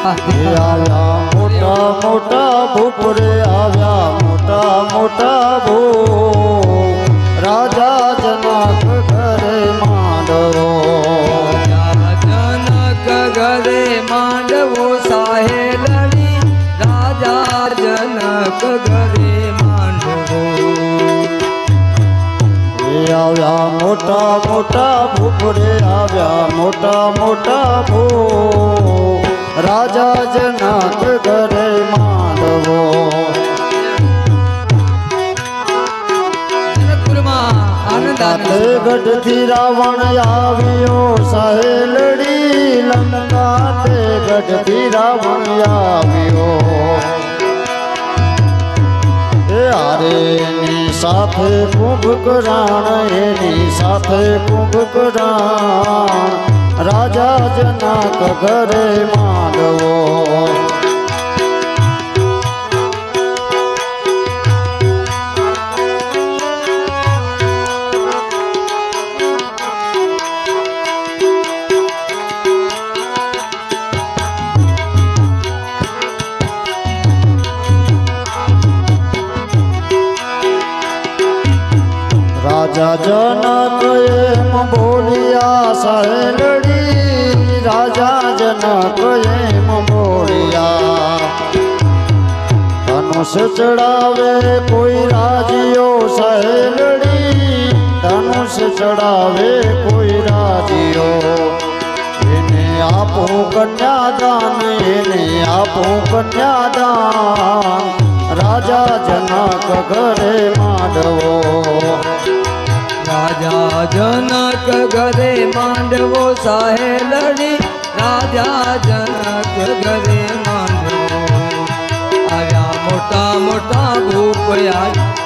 Speaker 2: આવ્યા મોટા મોટા ભૂપરે, આવ્યા મોટા મોટા ભૂપ, રાજા જનક ઘરે માંડવો.
Speaker 1: જનક ઘરે માંડવો સહેલડી, રાજા જનક ઘરે માંડવો.
Speaker 2: આવ્યા મોટા મોટા ભૂપરે, આવ્યા મોટા મોટા ભૂપ, રાજા જનક ઘરે માંડવો. ગઢથી રાવણ આવ્યો સહેલડી, લંકા તે ગઢથી રાવણ આવ્યો. એ હારેની સાથે કુંભકર્ણ, એની સાથે કુંભકર્ણ, રાજા જનક ઘરે માંડવો. રાજા જનક એમ બોલ્યા સહેલડી, રાજા જનક એમ બોલ્યા. ધનુષ ચડાવે કોઈ રાજીઓ સહેલડી, ધનુષ ચડાવે કોઈ રાજીઓ. એને આપું કન્યાદાન, એને આપું કન્યાદાન, રાજા જનક ઘરે માંડવો.
Speaker 1: રાજા જનક ઘરે માંડવો સહેલડી, રાજા જનક ઘરે માંડવો. આવ્યા મોટા મોટા ભૂપ,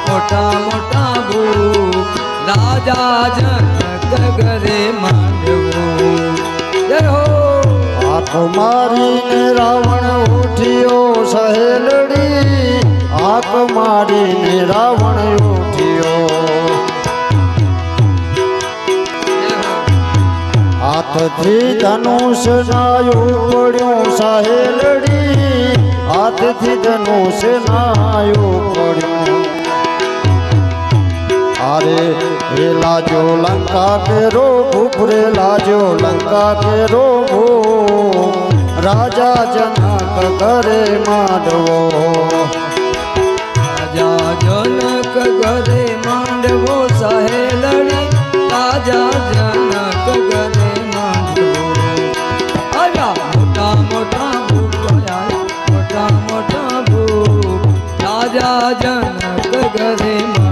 Speaker 1: મોટા મોટા ભૂપ, રાજા જનક ઘરે માંડવો. જય હો.
Speaker 2: આંખ મારીને રાવણ ઉઠ્યો સહેલડી, આંખ મારીને રાવણ ઉઠ્યો. હાથથી ધનુષ નાયું પડ્યું સહેલડી, હાથથી ધનુષ નાયું પડ્યું. અરે એ લાજો લંકા લંકા કેરો ભૂપ રે લાજો લંકા કેરો ભૂપ રાજા જનક કરે માંડવો
Speaker 1: રાજા જનક ઘરે માંડવો સહેલડી રાજા જનક ઘરે માંડવો આવ્યા મોટા મોટા ભૂપ મોટા મોટા ભૂપ રાજા જનક ઘરે માંડવો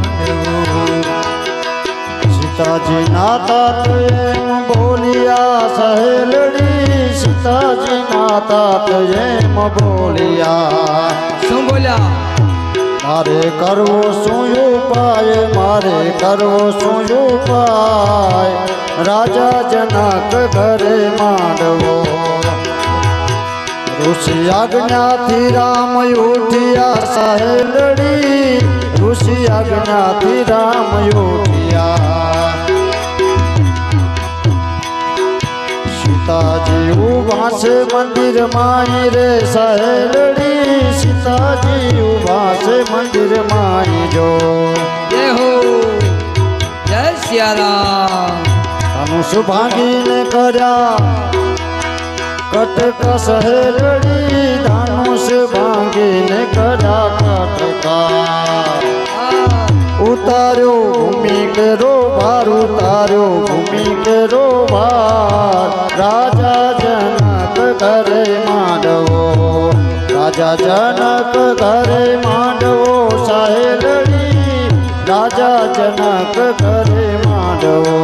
Speaker 2: સીતાજી નાતા તો એમ બોલિયા સહેલડી સીતાજી નાતા તો એમ બોલિયા
Speaker 1: શું બોલ્યા
Speaker 2: મારે કરવો શું ઉપાય મારે કરવો શું ઉપાય રાજા જનક ઘરે માંડવો ઋષિ આજ્ઞાથી રામ ઉઠ્યા સહેલડી ઋષિ આજ્ઞાથી રામ ઉઠ્યા સીતાજી ઉભા છે મંદિર માઈ રે સહેલડી સીતાજી ઉભા છે મંદિર માઈ જો
Speaker 1: જય હો જય સિયારામ
Speaker 2: ધનુષ ભાંગીને કર્યા કટક સહેલડી ધનુષ ભાંગીને કર્યા કટકા ઉતાર્યો ભૂમિ કેરો ભાર ઉતાર્યો ભૂમિ કેરો ભાર રાજા જનક ઘરે માંડવો રાજા જનક ઘરે માંડવો સહેલડી રાજા જનક ઘરે માંડવો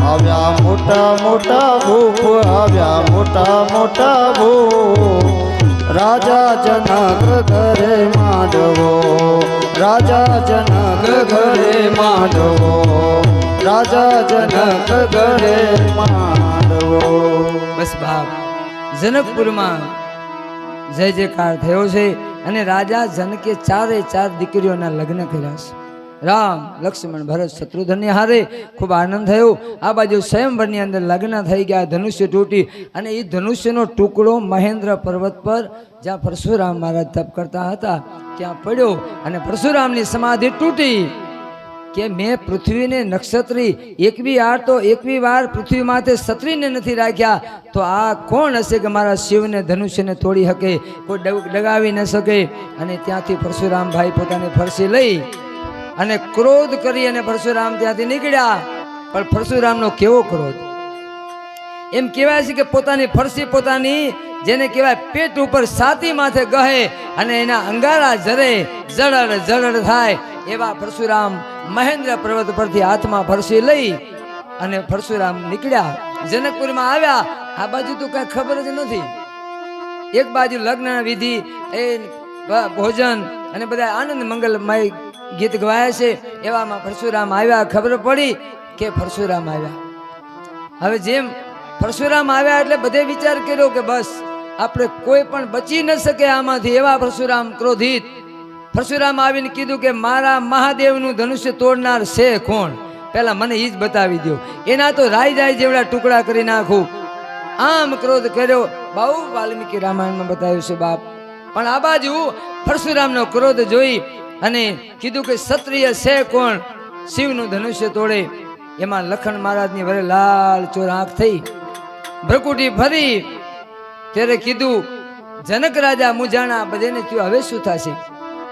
Speaker 2: આવ્યા મોટા મોટા ભૂપ આવ્યા મોટા મોટા ભૂપ રાજા જનક ઘરે માંડવો રાજા જનક ઘરે માંડવો રાજા જનક ઘરે માંડવો
Speaker 1: બસ બાપ જનકપુરમાં જય જયકાર થયો છે અને રાજા જનકે ચારે ચાર દીકરીઓના લગ્ન કર્યા છે રામ લક્ષ્મણ ભરત શત્રુઘ્ન હારે ખૂબ આનંદ થયો આ બાજુ સ્વયંવરની અંદર લગ્ન થઈ ગયા ધનુષ્ય તૂટી અને એ ધનુષ્યનો ટુકડો મહેન્દ્ર પર્વત પર જ્યાં પરશુરામ મહારાજ તપ કરતા હતા ત્યાં પડ્યો અને પરશુરામની સમાધિ તૂટી કે મેં પૃથ્વીને નક્ષત્રી એકવી વાર પૃથ્વી માથે ક્ષત્રિયને નથી રાખ્યા તો આ કોણ હશે કે મારા શિવને ધનુષ્યને તોડી શકે કોઈ ડગાવી ન શકે અને ત્યાંથી પરશુરામ ભાઈ પોતાની ફરસી લઈ અને ક્રોધ કરી અને પરશુરામ ત્યાંથી નીકળ્યા પણ પરશુરામનો કેવો ક્રોધ એમ કહેવાય છે કે પોતાની ફરસી પોતાની જેને કહેવાય પેટ ઉપર છાતી માથે ગહે અને એના અંગારા જરે જળડ થાય એવા પરશુરામ મહેન્દ્ર પર્વત પરથી હાથમાં ફરસી લઈ અને પરશુરામ નીકળ્યા જનકપુરમાં આવ્યા આ બાજુ તો કઈ ખબર જ નથી એક બાજુ લગ્ન વિધિ એ ભોજન અને બધા આનંદ મંગલમય ગીત ગવાયા છે એવામાં પરશુરામ આવ્યા ખબર પડી કે પરશુરામ આવ્યા હવે જેમ પરશુરામ આવ્યા એટલે બધે વિચાર કર્યો કે બસ આપણે કોઈ પણ બચી ન શકે આમાંથી એવા પરશુરામ ક્રોધિત પરશુરામ આવીને કીધું કે મારા મહાદેવનું ધનુષ્ય તોડનાર છે કોણ પહેલા મને એ જ બતાવી દો એના તો રાય જેવડા ટુકડા કરી નાખું આમ ક્રોધ કર્યો બહુ વાલ્મીકી રામાયણમાં બતાવ્યું છે બાપ પણ આ બાજુ પરશુરામનો ક્રોધ જોઈ અને કીધું કે ક્ષત્રિય છે કોણ શિવનું ધનુષ્ય તોડે એમાં લખન મહારાજની વરે લાલ ચોર આંખ થઈ ભ્રકુટી ફરી ત્યારે કીધું જનક રાજા મુજાણા બધેને થયું હવે શું થશે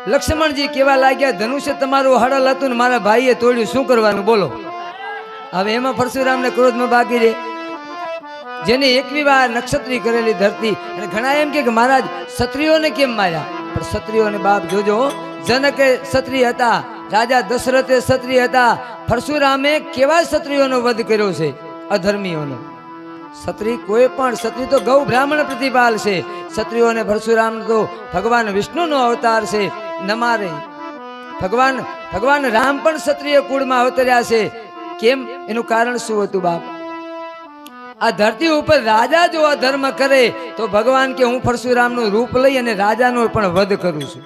Speaker 1: લક્ષ્મણજી કેવા લાગ્યા ધનુષ્ય તમારું હડલ હતું ને મારા ભાઈએ તોડ્યું શું કરવાનું બોલો હવે એમાં પરશુરામને ક્રોધમાં બાકી રહે જેને એકવી વાર નક્ષત્રી કરેલી ધરતી અને ઘણા એમ કે મહારાજ ક્ષત્રિયોને કેમ માર્યા પણ ક્ષત્રિયોને બાપ જોજો જનકે ક્ષત્રિય હતા રાજા દશરથે ક્ષત્રિય હતા પરશુરામે કેવા ક્ષત્રિયોનો વધ કર્યો છે અધર્મીઓનો ક્ષત્રિય કોઈ પણ ક્ષત્રિય તો ગૌ બ્રાહ્મણ પ્રતિપાલ છે ક્ષત્રિયોને પરશુરામ તો ભગવાન વિષ્ણુનો અવતાર છે ન મારે ભગવાન રામ પણ ક્ષત્રિય કુળમાં અવતર્યા છે કેમ એનું કારણ શું હતું બાપ આ ધરતી ઉપર રાજા જો અધર્મ કરે તો ભગવાન કે હું પરશુરામનું રૂપ લઈ અને રાજાનો પણ વધ કરું છું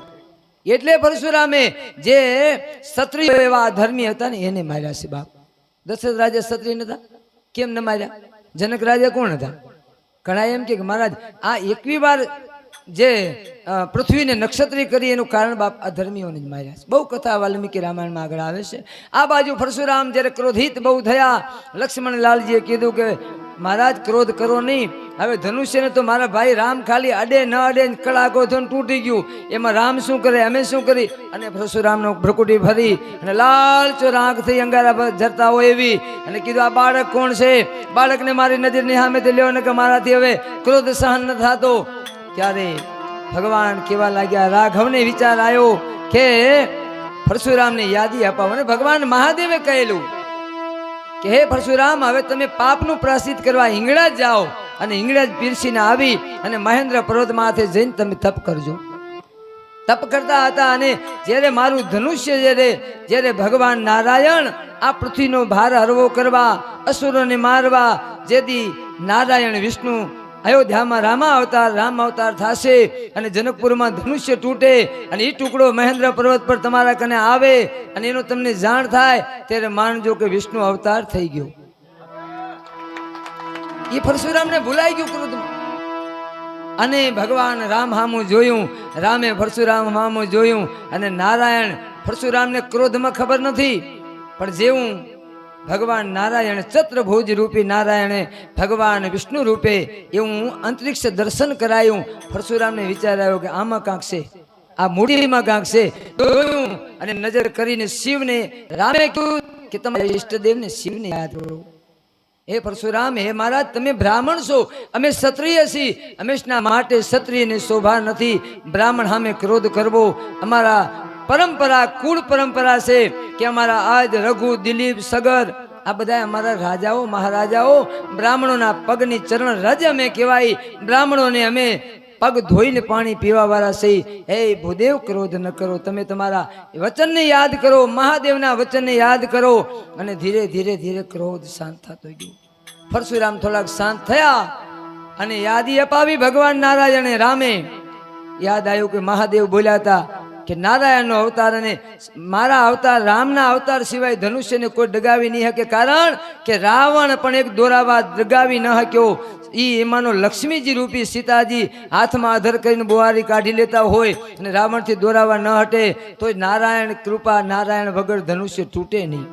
Speaker 1: એટલે પરશુરામે જે ક્ષત્રિય એવા ધર્મી હતા ને એને માર્યા છે બાપ દશરથ રાજા ક્ષત્રિય નતા કેમ ન માર્યા જનક રાજા કોણ હતા ઘણા એમ કે મહારાજ આ એકવી વાર જે પૃથ્વીને નક્ષત્રી કરી એનું કારણ બાપ અધર્મીઓને જ માર્યા છે. બહુ કથા વાલ્મીકી રામાયણમાં આગળ આવે છે. આ બાજુ પરશુરામ જ્યારે ક્રોધિત બહુ થયા, લક્ષ્મણલાલજીએ કીધું કે મહારાજ ક્રોધ કરો નહીં, હવે ધનુષ્યને તો મારા ભાઈ રામ ખાલી અડે ન અડે કડાકો થયો તૂટી ગયું, એમાં રામ શું કરે અમે શું કરી. અને પરશુરામનો ભ્રકુટી ભરી અને લાલચોર આંખ થઈ અંગારા જરતા હોય એવી અને કીધું આ બાળક કોણ છે, બાળકને મારી નજરની સામે તે લેવો ને કે મારાથી હવે ક્રોધ સહન ન થતો. ત્યારે ભગવાન કેવા લાગ્યા, રાઘવને વિચાર આવ્યો કે પરશુરામને યાદી અપાવો. અને ભગવાન મહાદેવે કહેલું કે હે પરશુરામ, હવે તમે પાપનું પ્રાયશ્ચિત કરવા હિંગળા જ જાઓ અને હિંગળા જ પીરસીને આવી અને મહેન્દ્ર પર્વત માથે જઈને તમે તપ કરજો. તપ કરતા હતા અને જ્યારે મારું ધનુષ્ય જ્યારે ભગવાન નારાયણ આ પૃથ્વીનો ભાર હરવો કરવા, અસુરોને મારવા, જેથી નારાયણ વિષ્ણુ અયોધ્યામાં રામ અવતાર થશે અને જનકપુરમાં ધનુષ્ય તૂટે અને એ ટુકડો મહેન્દ્ર પર્વત પર તમારા કને આવે અને એનું તમને જાણ થાય ત્યારે માનજો કે વિષ્ણુ અવતાર થઈ ગયો. એ પરશુરામને ભૂલાઈ ગયું ક્રોધમાં. અને ભગવાન રામ હામું જોયું, રામે પરશુરામ હામું જોયું અને નારાયણ પરશુરામને ક્રોધમાં ખબર નથી, પણ જેવું ભગવાન નારાયણ ચતુર્ભુજ રૂપી નારાયણે ભગવાન વિષ્ણુ રૂપે એવું અંતરિક્ષ દર્શન કરાયું. પરશુરામને વિચાર આવ્યો કે આમાં કાંક છે, આ મૂડીમાં કાંક છે. જોયું અને નજર કરીને શિવને રામે કહ્યું કે તમારા ઈષ્ટદેવને શિવને યાદ કરો. હે પરશુરામ, હે મહારાજ, તમે બ્રાહ્મણ છો, અમે ક્ષત્રિય છીએ, હંમેશના માટે ક્ષત્રિયની શોભા નથી બ્રાહ્મણ સામે ક્રોધ કરવો. અમારા પરંપરા કુળ પરંપરા છે કે અમારા આજ રઘુ, દિલીપ, સગર આ બધા અમારા રાજાઓ મહારાજાઓ બ્રાહ્મણોના પગની ચરણ રજ અમે કહેવાય, બ્રાહ્મણોને અમે પગ ધોઈને પાણી પીવા વાળા છે. હે ભૂદેવ, ક્રોધ ન કરો, તમે તમારા વચનને યાદ કરો, મહાદેવના વચનને યાદ કરો. અને ધીરે ધીરે ધીરે ક્રોધ શાંત થતો ગયો. પરશુરામ થોડાક શાંત થયા અને યાદી અપાવી ભગવાન નારાયણે. રામે યાદ આવ્યું કે મહાદેવ બોલ્યા હતા કે નારાયણનો અવતાર અને મારા અવતાર રામના અવતાર સિવાય ધનુષ્યને કોઈ ડગાવી નહીં શકે, કારણ કે રાવણ પણ એક દોરાવા ડગાવી ન શક્યો. એમાંનો લક્ષ્મીજી રૂપી સીતાજી હાથમાં અધર કરીને બોહારી કાઢી લેતા હોય અને રાવણથી દોરાવા ન હટે તો નારાયણ કૃપા, નારાયણ વગર ધનુષ્ય તૂટે નહીં.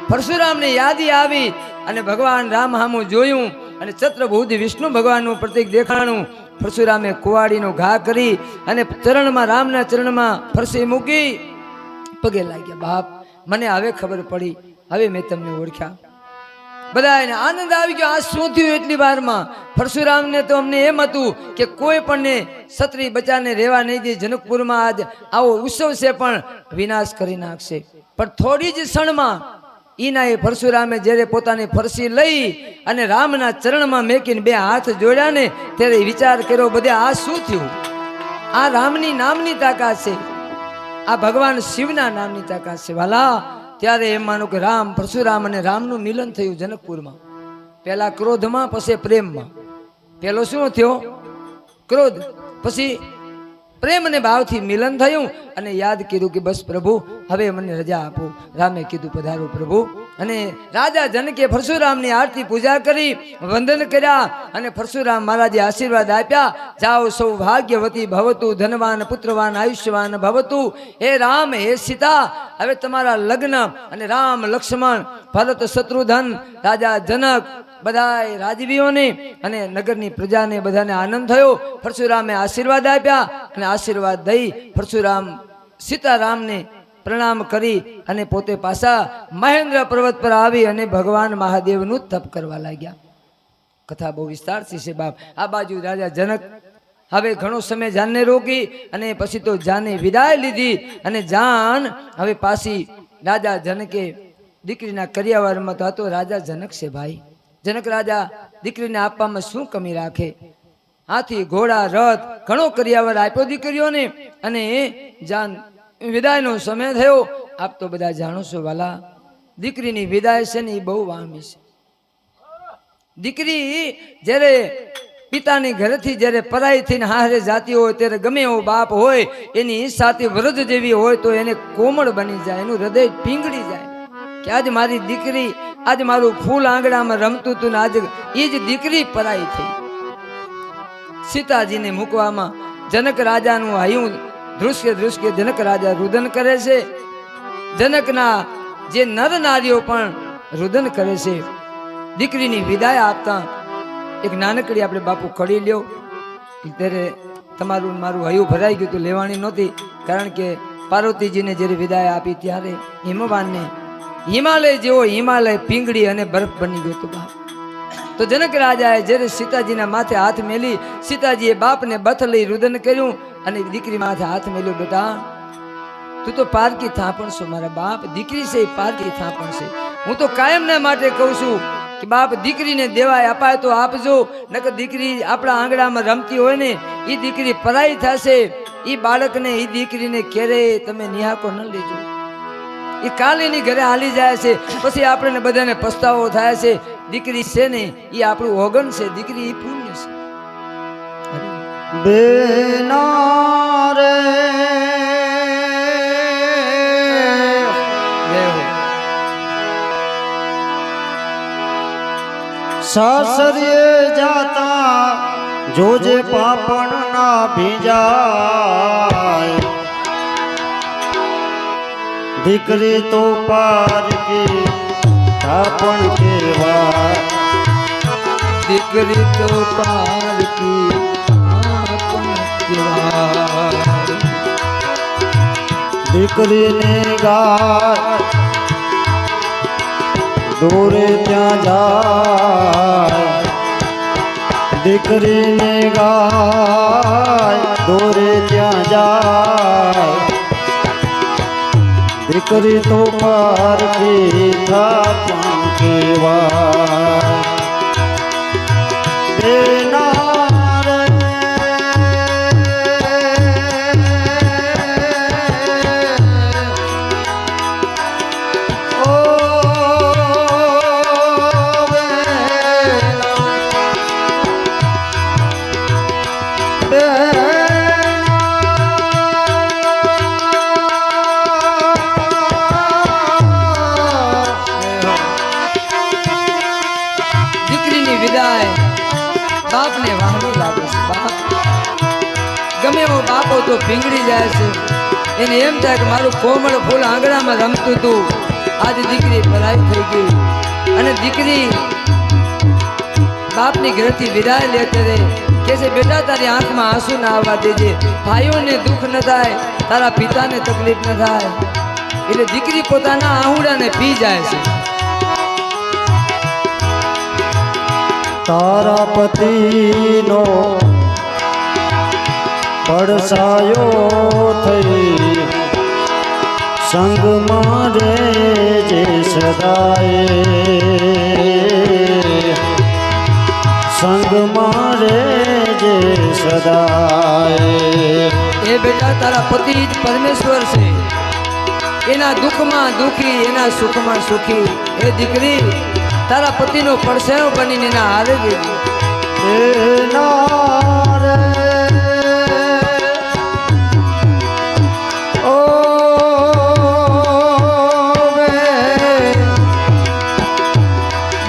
Speaker 1: પરશુરામને યાદી આવી અને ભગવાન રામ હામું જોયું અને ચતુર્ભુજ વિષ્ણુ ભગવાનનું પ્રતીક દેખાણું. પરશુરામે કુવાડીનો ઘા કરી અને ચરણમાં, રામના ચરણમાં ફરસી મૂકી પગે લાગ્યા. બાપ, મને હવે ખબર પડી, હવે મેં તમને ઓળખ્યા. બધાને આનંદ આવી ગયો. આ શું થયું એટલી વારમાં? પરશુરામને તો અમને એમ હતું કે કોઈ પણ ક્ષત્રિય બચાને રહેવા નહીં દે, જનકપુરમાં આજ આવો ઉત્સવ છે પણ વિનાશ કરી નાખશે. પણ થોડી જ ક્ષણમાં ઈના એ પરશુરામે જ્યારે પોતાની ફરસી લઈ અને રામના ચરણમાં મેકીને બે હાથ જોડ્યા ને ત્યારે વિચાર કર્યો, બધા આ શું થયું? આ રામની નામની તાકાત છે, આ ભગવાન શિવના નામની તાકાત છે વાલા. ત્યારે એમ માનો કે રામ, પરશુરામ અને રામનું મિલન થયું જનકપુરમાં. પહેલા ક્રોધમાં, પછી પ્રેમમાં. પહેલો શું થયો? ક્રોધ, પછી પ્રેમ અને ભાવથી મિલન થયું અને યાદ કીધું કે બસ પ્રભુ, હવે મને રજા આપો. રામે કીધું પધારો પ્રભુ. અને રાજા જનકે પરશુરામની આરતી પૂજા કરી, વંદન કર્યા અને પરશુરામ મહારાજે આશીર્વાદ આપ્યા, જાઓ સૌભાગ્યવતી ભવતું, ધનવાન પુત્રવાન આયુષ્યવાન ભવતું. હે રામ, હે સીતા, હવે તમારા લગ્ન અને રામ, લક્ષ્મણ, ભરત, શત્રુધન, રાજા જનક બધા રાજવીઓને અને નગરની પ્રજાને બધાને આનંદ થયો. પરશુરામે આશીર્વાદ આપ્યા અને આશીર્વાદ દઈ પરશુરામ સીતારામને પ્રણામ કરી અને પોતે પાછા મહેન્દ્ર પર્વત પર આવી અને ભગવાન મહાદેવનું તપ કરવા લાગ્યા. કથા બહુ વિસ્તારથી છે બાપ. આ બાજુ રાજા જનક હવે ઘણો સમય જાનને રોકી અને પછી તો જાને વિદાય લીધી અને જાન હવે પાછી રાજા જનકે દીકરીના કરિયાવરમાં તો હતો રાજા જનક છે ભાઈ. જનક રાજા દીકરીને આપવામાં શું કમી રાખે? હાથી, ઘોડા, રથ ઘણો કરિયાવર આપ્યો દીકરીઓને અને જાન વિદાયનો સમય થયો. આપ તો બધા જાણો છો વાલા, દીકરીની વિદાય છે ને એ બહુ વામી છે. દીકરી જ્યારે પિતાની ઘરેથી જ્યારે પરાઈ થઈને હારે જાતી હોય ત્યારે ગમે એવો બાપ હોય એની સાથે વરદ જેવી હોય તો એને કોમળ બની જાય, એનું હૃદય પીંગળી જાય કે આજ મારી દીકરી, આજ મારું ફૂલ આંગણામાં રમતું હતું ને આજે એ જ દીકરી પરાઈ થઈ. સીતાજીને મૂકવામાં જનક રાજાનું હૈયું ધ્રુસકે ધ્રુસકે જનક રાજા રુદન કરે છે. જનકના જે નર નારીઓ પણ રુદન કરે છે. દીકરીની વિદાય આપતા એક નાનકડી આપણે બાપુ કડી લ્યો. ત્યારે તમારું મારું હૈયું ભરાઈ ગયું તો લેવાની નહોતી, કારણ કે પાર્વતીજીને જ્યારે વિદાય આપી ત્યારે હિમવાનને હિમાલય જેવો હિમાલય પીંગળી અને બરફ બની ગયો હતો બાપ. તો જનક રાજાએ જ્યારે સીતાજીના માથે હાથ મેલી, સીતાજીએ બાપને બથ લઈ રુદન કર્યું અને દીકરી માથે હાથ મેલ્યો. બેટા તું તો પારકી થાપણ છો મારા બાપ, દીકરી છે એ પારકી થાપણ છે. હું તો કાયમને માટે કહું છું કે બાપ દીકરીને દેવાય અપાય તો આપજો, નકર દીકરી આપણા આંગણામાં રમતી હોય ને એ દીકરી પરાઈ થશે. એ બાળકને એ દીકરીને ક્યારે તમે નિહાકો ન લેજો. એ કાલીની ઘરે હાલી જાય છે, પછી આપણને બધાને પસ્તાવો થાય છે. દીકરી છે ને એ આપણું ઓગન છે, દીકરી એ પુણ્ય છે.
Speaker 2: બેના રે સાસરીએ જાતા જોજે પાપણ ના ભીજાય, દીકરી તો પારકી થાપણ કેવાય,
Speaker 1: દીકરી તો પારકી થાપણ કેવાય.
Speaker 2: દીકરીને ગાય દોરે ત્યાં જાય, દીકરીને ગાય દોરે ત્યાં જાય, દીકરી તો પારકી થાપણ કેવાય. બેના રે ઓ
Speaker 1: દીકરીની વિદાય બાપને વાહની લાગે છે. બાપ ગમે એવો બાપો તો પીંગળી જાય છે. એને એમ થાય કે મારું કોમળ ફૂલ આંગણામાં રમતું હતું, આજે દીકરી પરાઈ થઈ ગઈ. અને દીકરી બાપની ઘરેથી વિદાય લેતે રે કે છે બેટા તારી આંખમાં આંસુ ના આવવા દેજે, ભાઈઓને દુઃખ ન થાય, તારા પિતાને તકલીફ ન થાય. એટલે દીકરી પોતાના આહુડાને પી જાય છે.
Speaker 2: તારા પતિનો પડસાયો થઈ સંગમાં રેજે સદાય, સંગમાં રેજે સદાય.
Speaker 1: એ બેટા તારા પતિ જ પરમેશ્વર છે, એના દુઃખમાં દુઃખી એના સુખમાં સુખી. એ દીકરી તારા પતિનો પડસેવો બનીને એના હારે દેજો.
Speaker 2: બેના રે ઓ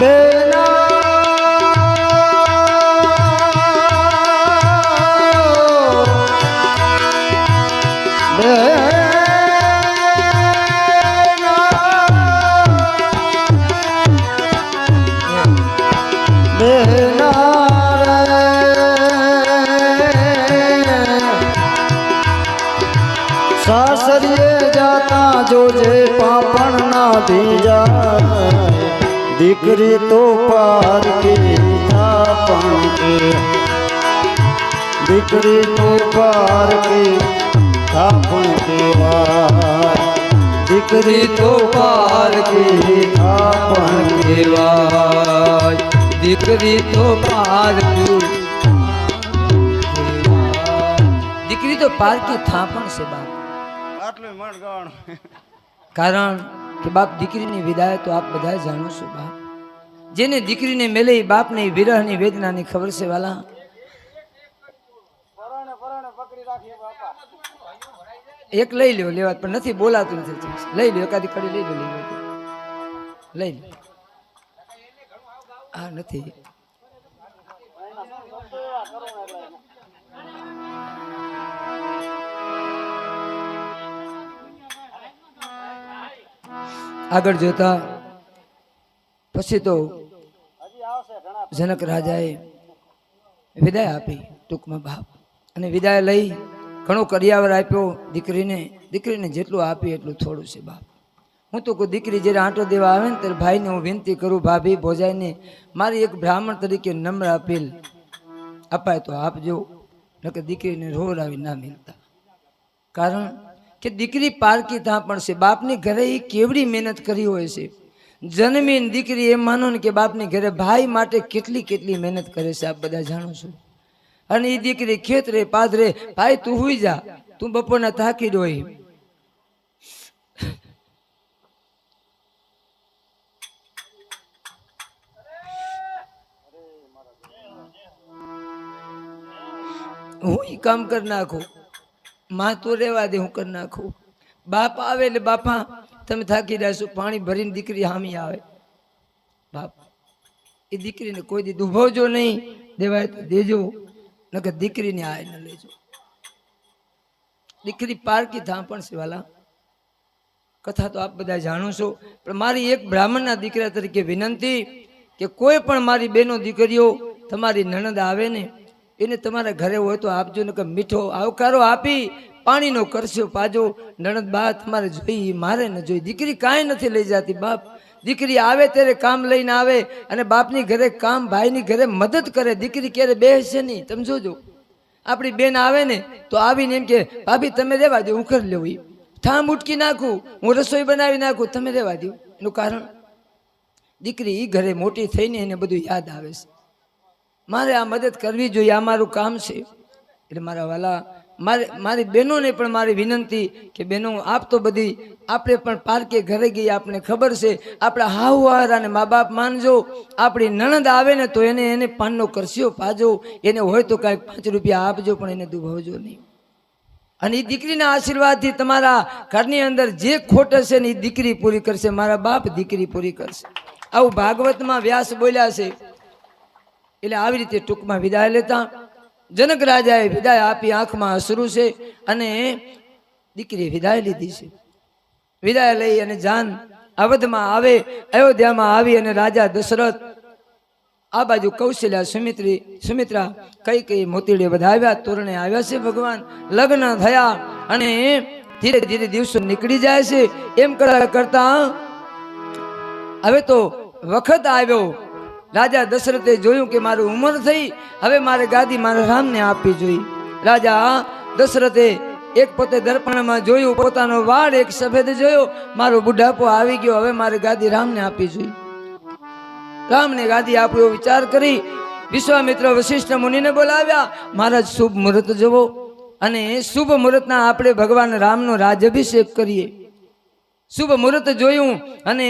Speaker 2: બેના સાસરીએ જાતા જોજે પાપણ ના ભીજાય, દીકરી તો પારકી થાપણ કે, દીકરી તો પારકી થાપણ કેવાય, દીકરી તો પારકી થાપણ
Speaker 1: કેવાય. દીકરી તો પારકી દીકરી તો પારકી થાપણ છે બાપ. કારણ કે બાપ દીકરીની વિદાય તો આપ બધા જાણો છો બાપ. જેને દીકરીને મેલે બાપને વિરહની વેદનાની ખબર છે વાલા. એક લઈ લ્યો લેવા પણ નથી બોલાતું નથી. લઈ લ્યો એકાદી કડી લઈ લો લઈ લો. હા નથી આગળ જોતા પછી તો જનક રાજાએ વિદાય આપી ટૂંકમાં બાપ, અને વિદાય લઈ ઘણો કરિયાવર આપ્યો દીકરીને જેટલું આપી એટલું થોડું છે બાપ. હું તો કોઈ દીકરી જ્યારે આંટો દેવા આવે ને ત્યારે ભાઈને હું વિનંતી કરું, ભાભી ભોજાઈને મારી એક બ્રાહ્મણ તરીકે નમ્ર અપીલ અપાય તો આપજો, નકર દીકરીને રોવરાવી ના મિલતા. કારણ કે દીકરી પારકી ત્યાં પણ છે, બાપની ઘરે એ કેવડી મહેનત કરી હોય છે. જન્મીને દીકરી એમ માનો ને કે બાપની ઘરે ભાઈ માટે કેટલી મહેનત કરે છે, આપ બધા જાણો છો. અને એ દીકરી ખેતરે પાદરે, ભાઈ તું હુઈ જા, તું બપોરના થાકી ડોઈ. હું ઈ કામ કરી નાખું, માં તો રેવા દે, હું કરી નાખું. બાપ આવે એટલે બાપા તમે થાકી રહ્યા છો, પાણી ભરીને દીકરી હામી આવે. બાપ એ દીકરીને કોઈ દી દુભાવજો નહીં, દેવાય તો દેજો, નકર દીકરીને આય ન લેજો. દીકરી પારકી થા પણ શિવાલા કથા તો આપ બધા જાણો છો, પણ મારી એક બ્રાહ્મણના દીકરા તરીકે વિનંતી કે કોઈ પણ મારી બેનો દીકરીઓ તમારી નણંદ આવે ને એને તમારા ઘરે હોય તો આપજો, ને કે મીઠો આવકારો આપી પાણીનો કરશો પાજો. નણંદ બા તમારે જોઈ, મારે ન જોઈ. દીકરી કાંઈ નથી લઈ જતી બાપ. દીકરી આવે ત્યારે કામ લઈને આવે, અને બાપની ઘરે કામ, ભાઈની ઘરે મદદ કરે. દીકરી ક્યારે બેસે નહીં, તમે જોજો. આપણી બેન આવે ને તો આવીને એમ કે ભાભી તમે રહેવા દો, હું કરી લેવું. ઠામ ઉટકી નાખું, હું રસોઈ બનાવી નાખું, તમે રહેવા દો. એનું કારણ દીકરી એ ઘરે મોટી થઈને એને બધું યાદ આવે છે, મારે આ મદદ કરવી જોઈએ, આ મારું કામ છે. એટલે મારા વાલા મારી બહેનોને પણ મારી વિનંતી કે બહેનો આપ તો બધી આપણે પણ પારકે ઘરે ગઈ, આપણને ખબર છે. આપણા હાહુહાર અને મા બાપ માનજો. આપણી નણંદ આવે ને તો એને પાનનો કરશીઓ પાજો, એને હોય તો કાંઈક 5 રૂપિયા આપજો, પણ એને દુભાવજો નહીં. અને એ દીકરીના આશીર્વાદથી તમારા ઘરની અંદર જે ખોટ હશે ને એ દીકરી પૂરી કરશે, મારા બાપ દીકરી પૂરી કરશે. આવું ભાગવતમાં વ્યાસ બોલ્યા છે. એટલે આવી રીતે ટૂંકમાં વિદાય લેતા જનક રાજાએ વિદાય આપી, આંખમાં અશ્રુ છે, અને દીકરીએ વિદાય લીધી છે. વિદાય લઈ અને જાન અવધમાં આવે, અયોધ્યામાં આવી અને રાજા દશરથ આ બાજુ કૌશલ્યા સુમિત્રા કઈ મોતીડે વધાવ્યા, તોરણે આવ્યા છે ભગવાન. લગ્ન થયા અને ધીરે ધીરે દિવસો નીકળી જાય છે. એમ કરતા હવે તો વખત આવ્યો. રાજા દશરથે જોયું કે મારી ઉંમર થઈ, હવે મારે ગાદી મારા રામને આપવી જોઈએ. રાજા દશરથે એક પોતે દર્પણમાં જોયું, પોતાનો વાળ એક સફેદ જોયો, મારો બુઢાપો આવી ગયો, હવે મારે ગાદી રામને આપવી જોઈએ. રામને ગાદી આપો એવો વિચાર કરી વિશ્વામિત્ર વશિષ્ઠ મુનિને બોલાવ્યા. મહારાજ શુભ મુહૂર્ત જવો, અને શુભ મુહૂર્તના આપણે ભગવાન રામનો રાજ્યાભિષેક કરીએ. શુભ મુહૂર્ત જોયું, અને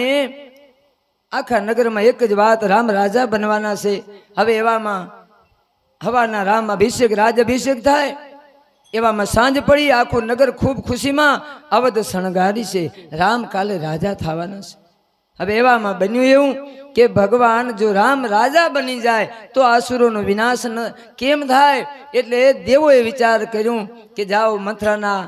Speaker 1: આખા નગરમાં એક જ વાત, રામ રાજા બનવાના છે. હવે એવામાં હવાના રામ અભિષેક રાજ્યાભિષેક થાય, એવામાં સાંજ પડી. આખું નગર ખૂબ ખુશીમાં અવધ શણગારી છે, રામ કાલે રાજા થવાના છે. હવે એવામાં બન્યું એવું કે ભગવાન જો રામ રાજા બની જાય તો આસુરોનો વિનાશ કેમ થાય? એટલે દેવોએ વિચાર કર્યું કે જાઓ મંથરાના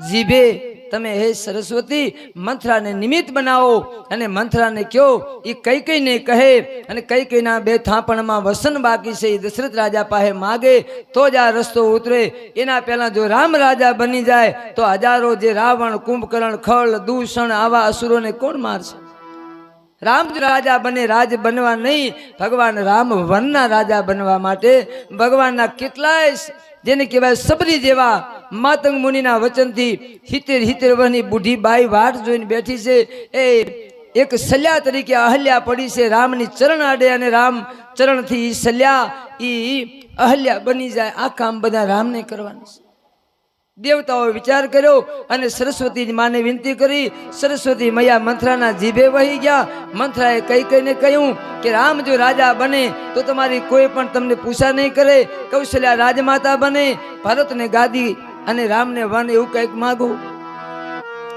Speaker 1: જીભે તમે હે સરસ્વતી મંથરાને નિમિત્ત બનાવો, અને મંથરાને કહો એ કઈકઈને કહે, અને કઈકઈના 2 થાપણમાં વસન બાકી છે, એ દશરથ રાજા પાસે માગે તો જ આ રસ્તો ઉતરે. એના પહેલા જો રામ રાજા બની જાય તો હજારો જે રાવણ, કુંભકર્ણ, ખળ, દૂષણ આવા અસુરોને કોણ મારશે? રામ જ રાજા બને, રાજ બનવા નહીં, ભગવાન રામ વનના રાજા બનવા માટે ભગવાનના કેટલાય જેને કહેવાય સબરી જેવા માતંગ મુનિના વચનથી 70 વર્ષની બુઢી બાઈ વાટ જોઈને બેઠી છે. એ એક સલ્યા તરીકે અહલ્યા પડી છે, રામની ચરણ આડે, અને રામ ચરણથી સલ્યા ઈ અહલ્યા બની જાય. આ કામ બધા રામને કરવાનું છે. દેવતાઓએ વિચાર કર્યો અને સરસ્વતી માને વિનંતી કરી. સરસ્વતી મૈયા મંથરાના જીભે વહી ગયા. મંથરાએ કઈને કહ્યું કે રામ જો રાજા બને તો તમારી કોઈ પણ તમને પૂછા નહીં કરે. કૌશલ્યા રાજમાતા બને, ભરતને ગાદી અને રામને વન, એવું કંઈક માગો.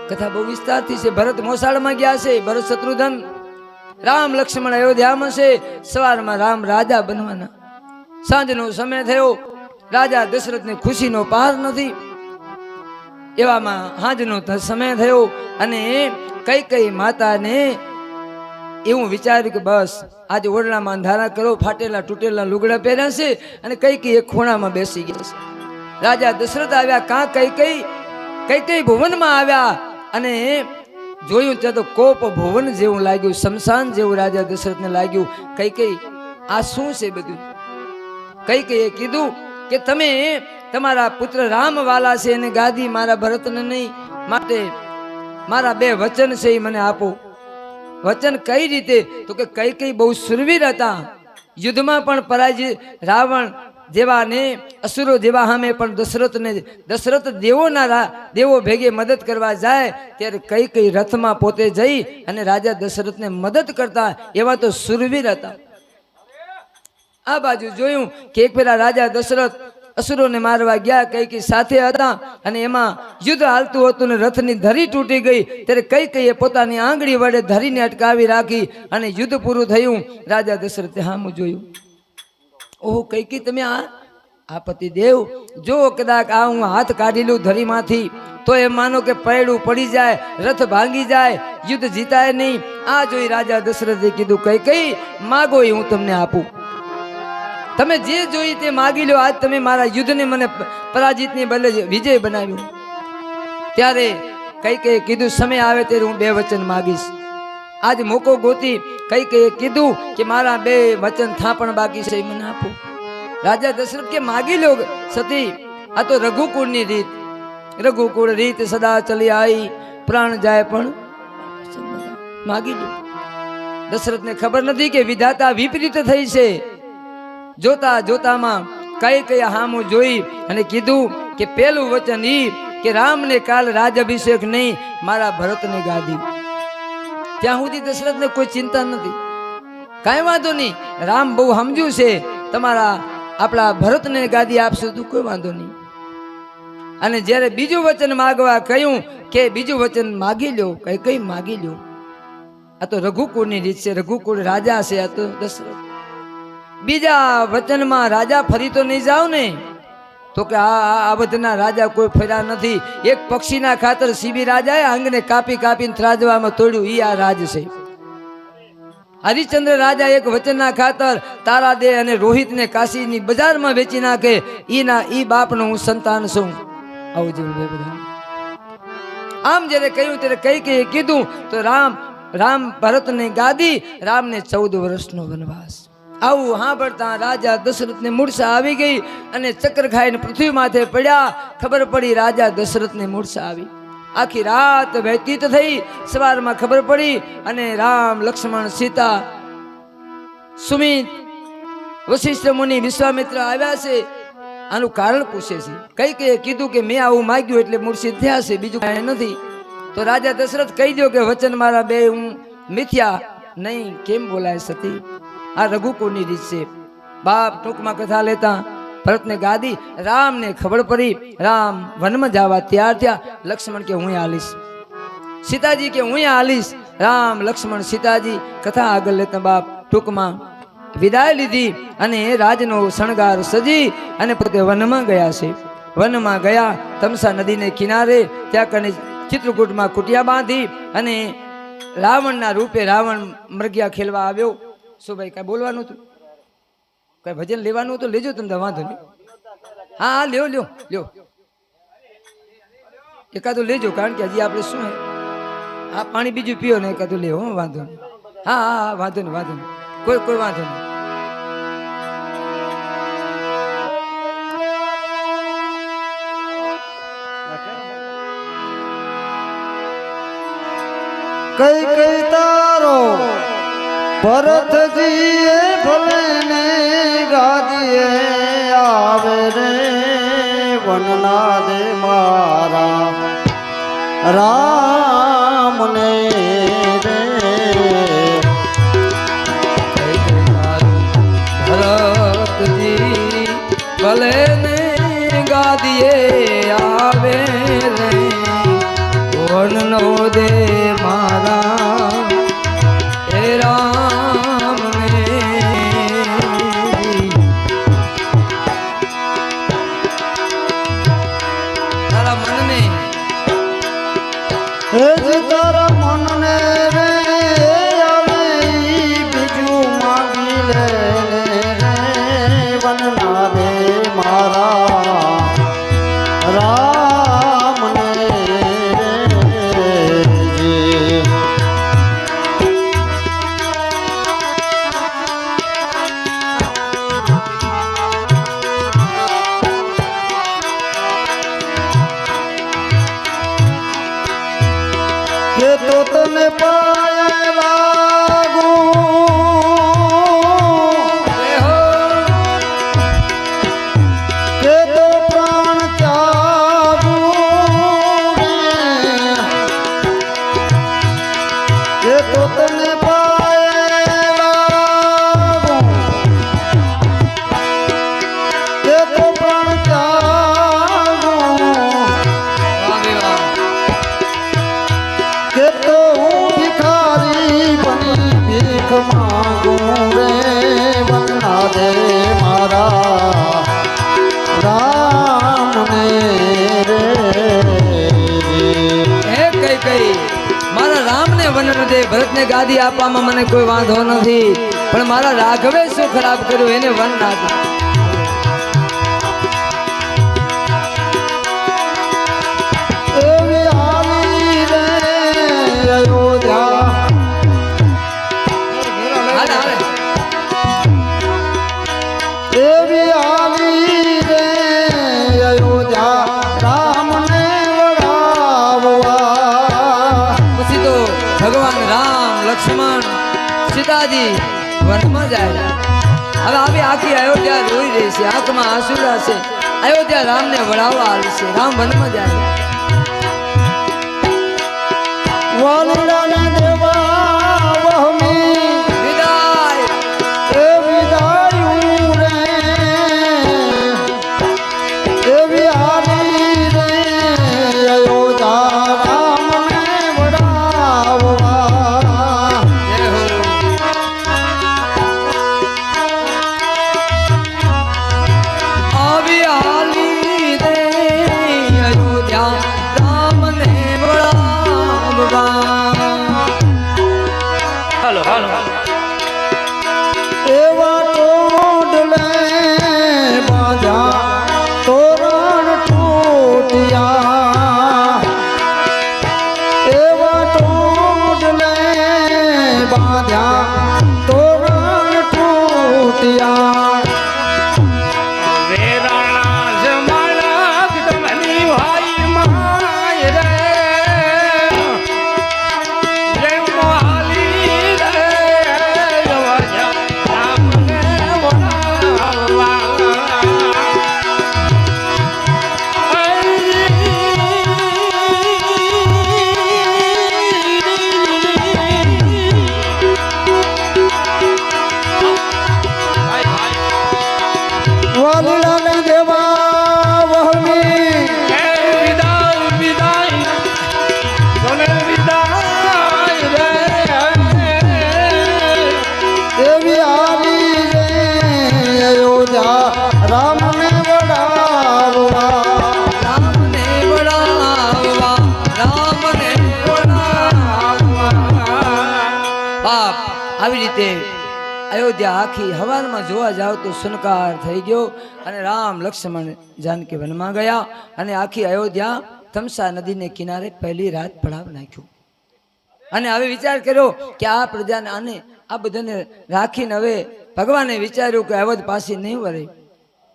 Speaker 1: કથા બહુ વિસ્તારથી છે. ભરત મોસાળમાં ગયા છે, ભરત શત્રુધન, રામ લક્ષ્મણ અયોધ્યામાં છે. સવારમાં રામ રાજા બનવાના. સાંજનો સમય થયો, રાજા દશરથને ખુશીનો પાર નથી. એવામાં હાંજનો સમય થયો અને કઈ માતાને એવું વિચાર્યું કે બસ આજે ઓરડામાં અંધારા કરો, ફાટેલા તૂટેલા લુગડા પહેર્યા છે અને કઈ એક ખૂણામાં બેસી ગયા છે. રાજા દશરથ આવ્યા, કાં કઈ ભુવનમાં આવ્યા અને જોયું ત્યાં તો કોપ ભુવન જેવું લાગ્યું, શમશાન જેવું રાજા દશરથને લાગ્યું. કઈ આ શું છે બધું? કઈ કીધું કે તમે તમારા પુત્ર રામ વાલા છે અને ગાદી મારા ભરતને નહીં, માટે મારા 2 વચન છે એ મને આપો. વચન કઈ રીતે? તો કે કઈ બહુ સુરવીર હતા, યુદ્ધમાં પણ પરાજિત, રાવણ જેવા ને અસુરો જેવા સામે પણ દશરથ દેવો ભેગે મદદ કરવા જાય ત્યારે કઈ રથમાં પોતે જઈ અને રાજા દશરથને મદદ કરતા એવા તો સુરવીર હતા. આ બાજુ જોયું કે એક પેલા રાજા દશરથ અસુરોને મારવા ગયા, કઈ સાથે હતા અને એમાં યુદ્ધ હાલતું હતું ને રથની ધરી તૂટી ગઈ ત્યારે કઈ પોતાની આંગળી વડે ધરીને અટકાવી રાખી અને યુદ્ધ પૂરું થયું. રાજા દશરથે સામું જોયું, ઓહો કઈ તમે આ પતિદેવ, જો કદાચ આ હું હાથ કાઢી લઉં ધરીમાંથી તો એમ માનો કે પૈડું પડી જાય, રથ ભાંગી જાય, યુદ્ધ જીતાય નહીં. આ જોઈ રાજા દશરથે કીધું કઈ માગો એ હું તમને આપું, તમે જે જોઈ તે માગી લો. આજ તમે મારા યુદ્ધને મને પરાજિતની બદલે વિજય બનાવ્યું. ત્યારે કઈ કીધું સમય આવે ત્યારે હું 2 વચન માગીશ. આજ મોકો ગોતી કઈ કીધું કે મારા 2 વચન થાપણ બાકી છે મને આપો. રાજા દશરથ કે માગી લો સતી, આ તો રઘુકુળની રીત, રઘુકુળ રીત સદા ચલી આવી, પ્રાણ જાય પણ માગી લો. દશરથને ખબર નથી કે વિધાતા વિપરીત થઈ છે. જોતા જોતામાં કઈ હામું જોઈ અને કીધું કે પેલું વચન ઈ કે રામને કાલ રાજ અભિષેક નહીં, મારા ભરતને ગાદી. ત્યાં સુધી દશરથને કોઈ ચિંતા નથી, કાંઈ વાંધો નહીં, રામ બહુ સમજ્યું છે, તમારા આપણા ભરતને ગાદી આપશું તું કોઈ વાંધો નહીં. અને જ્યારે બીજું વચન માગવા કહ્યું કે બીજું વચન માગી લો, કઈ માગી લો. આ તો રઘુકુળની રીત છે, રઘુકુળ રાજા છે આ તો દશરથ. બીજા વચનમાં રાજા ફરી તો નહીં જાવ ને? તો કે આ બધાના રાજા કોઈ ફર્યા નથી. એક પક્ષીના ખાતર સીબી રાજાએ અંગને કાપીને ત્રાજવામાં તોડ્યું, ઈ આ રાજ છે. હરિશ્ચંદ્ર રાજા એક વચનના ખાતર તારા દે અને રોહિતને કાશીની બજારમાં વેચી નાખે, ઈ બાપનો હું સંતાન છું. આવું જેવું બધા આમ જ્યારે કહ્યું ત્યારે કઈ કીધું તો રામ ભરતને ગાદી, રામને 14 વર્ષનો વનવાસ. આવું સાંભળતા રાજા દશરથને મૂર્છા આવી ગઈ અને ચક્કર ખાઈને પૃથ્વી માથે પડ્યા. ખબર પડી રાજા દશરથને મૂર્છા આવી. આખી રાત વ્યતીત થઈ, સવારમાં ખબર પડી અને રામ લક્ષ્મણ સીતા સુમિત વશિષ્ઠ મુનિ વિશ્વામિત્ર આવ્યા છે. આનું કારણ પૂછે છે. કઈ કીધું કે મેં આવું માગ્યું એટલે મૂર્છિત થયા છે, બીજું કાંઈ નથી. તો રાજા દશરથ કહી દો કે વચન મારા 2 હું મિથ્યા નહીં. કેમ બોલાય સતી? આ રઘુકુળની રીત છે. બાપ ટૂંકમાં કથા લેતા ભરતને ગાદી, રામને ખબર પડી, રામ વનમાં જવા તૈયાર થયા. લક્ષ્મણ કે હું હાલીશ, સીતાજી કે હું હાલીશ. રામ લક્ષ્મણ સીતાજી કથા આગળ લેતા બાપ ટૂંકમાં વિદાય લીધી અને રાજનો શણગાર સજી અને પોતે વનમાં ગયા છે. વનમાં ગયા, તમસા નદીને કિનારે ત્યાં કને ચિત્રકૂટમાં કુટિયા બાંધી અને રાવણના રૂપે રાવણ મરઘિયા ખેલવા આવ્યો. શું ભાઈ કઈ બોલવાનું હતું? કઈ ભજન લેવાનું હતું? લેજો તમને, વાંધો નહીં. હા લ્યો એકાદું લેજો, કારણ કે હજી આપણે શું આ પાણી બીજું પીઓ ને એકાદું લેવો, વાંધો નહીં. હા વાંધો નહીં, કોઈ વાંધો નહીં.
Speaker 2: કઈ તારો ભરતજીએ ભલે ને ગાદીએ આવે રે, વનના દે મારા રામને રે.
Speaker 1: ભરતજી ભલે ને ગાદીએ આવે રે, વનનો દે મારા રામ ને. તારા મનને
Speaker 2: એ જ તારા મનને રે આવે ઈ બીજું માંગી લે રે વનના રે મારા રામને જી કે તો તને પાય લાગુ કે તો પ્રાણ ત્યાગુ કે તો તને પાય લાગુ કે તો પ્રાણ ત્યાગુ કે તો હું ભિખારી બની ભીખ માંગું રે વનના રે મારા રામને રે
Speaker 1: હે કઈ મારા રામને વન દે, ભરતને ગાદી આપવામાં મને કોઈ વાંધો નથી, પણ મારા રાઘવે શું ખરાબ કર્યું એને વન ના દે.
Speaker 2: એવી આવી રે અયોધ્યા
Speaker 1: હાલે હાલે
Speaker 2: એવી આવી રે અયોધ્યા રામને વડાવવા
Speaker 1: પછી તો ભગવાન રામ લક્ષ્મણ સીતાજી વનમાં જાય. હવે આવી આખી અયોધ્યા રોઈ રહી છે, આંખમાં આંસુડા છે. અયોધ્યા રામને વળાવવા આવી છે. રામ વનમાં જાય.
Speaker 2: વાલીડાને દેવા વહમી
Speaker 1: વિદાય
Speaker 2: એ વિદાયું રે એવી આવી રે અયોધ્યા રામને વડાવવા
Speaker 1: જય હો. આવી હાલી રે અયોધ્યા રામને વળાવવા. હાલો હાલો
Speaker 2: એવા ટોડલે બાંધ્યા તોરણ તૂટ્યા એવા ટોડલે બાંધ્યા તોરણ તૂટ્યા વાલીડાને દેવા વહમી એવી આવી રે અયોધ્યા રામને વડાવવા
Speaker 1: રામને વળાવવા, રામને વળાવવા. બાપ આવી રીતે અયોધ્યા આખી હવારમાં જોવા જાવ તો સુનકાર થઈ ગયો અને રામ લક્ષ્મણ જાનકી વનમાં ગયા અને આખી અયોધ્યા તમસા નદીને કિનારે પહેલી રાત પડાવ નાખ્યું. અને હવે વિચાર કર્યો કે આ પ્રજાને આને આ બધાને રાખીને હવે ભગવાને વિચાર્યું કે અવધ પાછી નહીં વળે.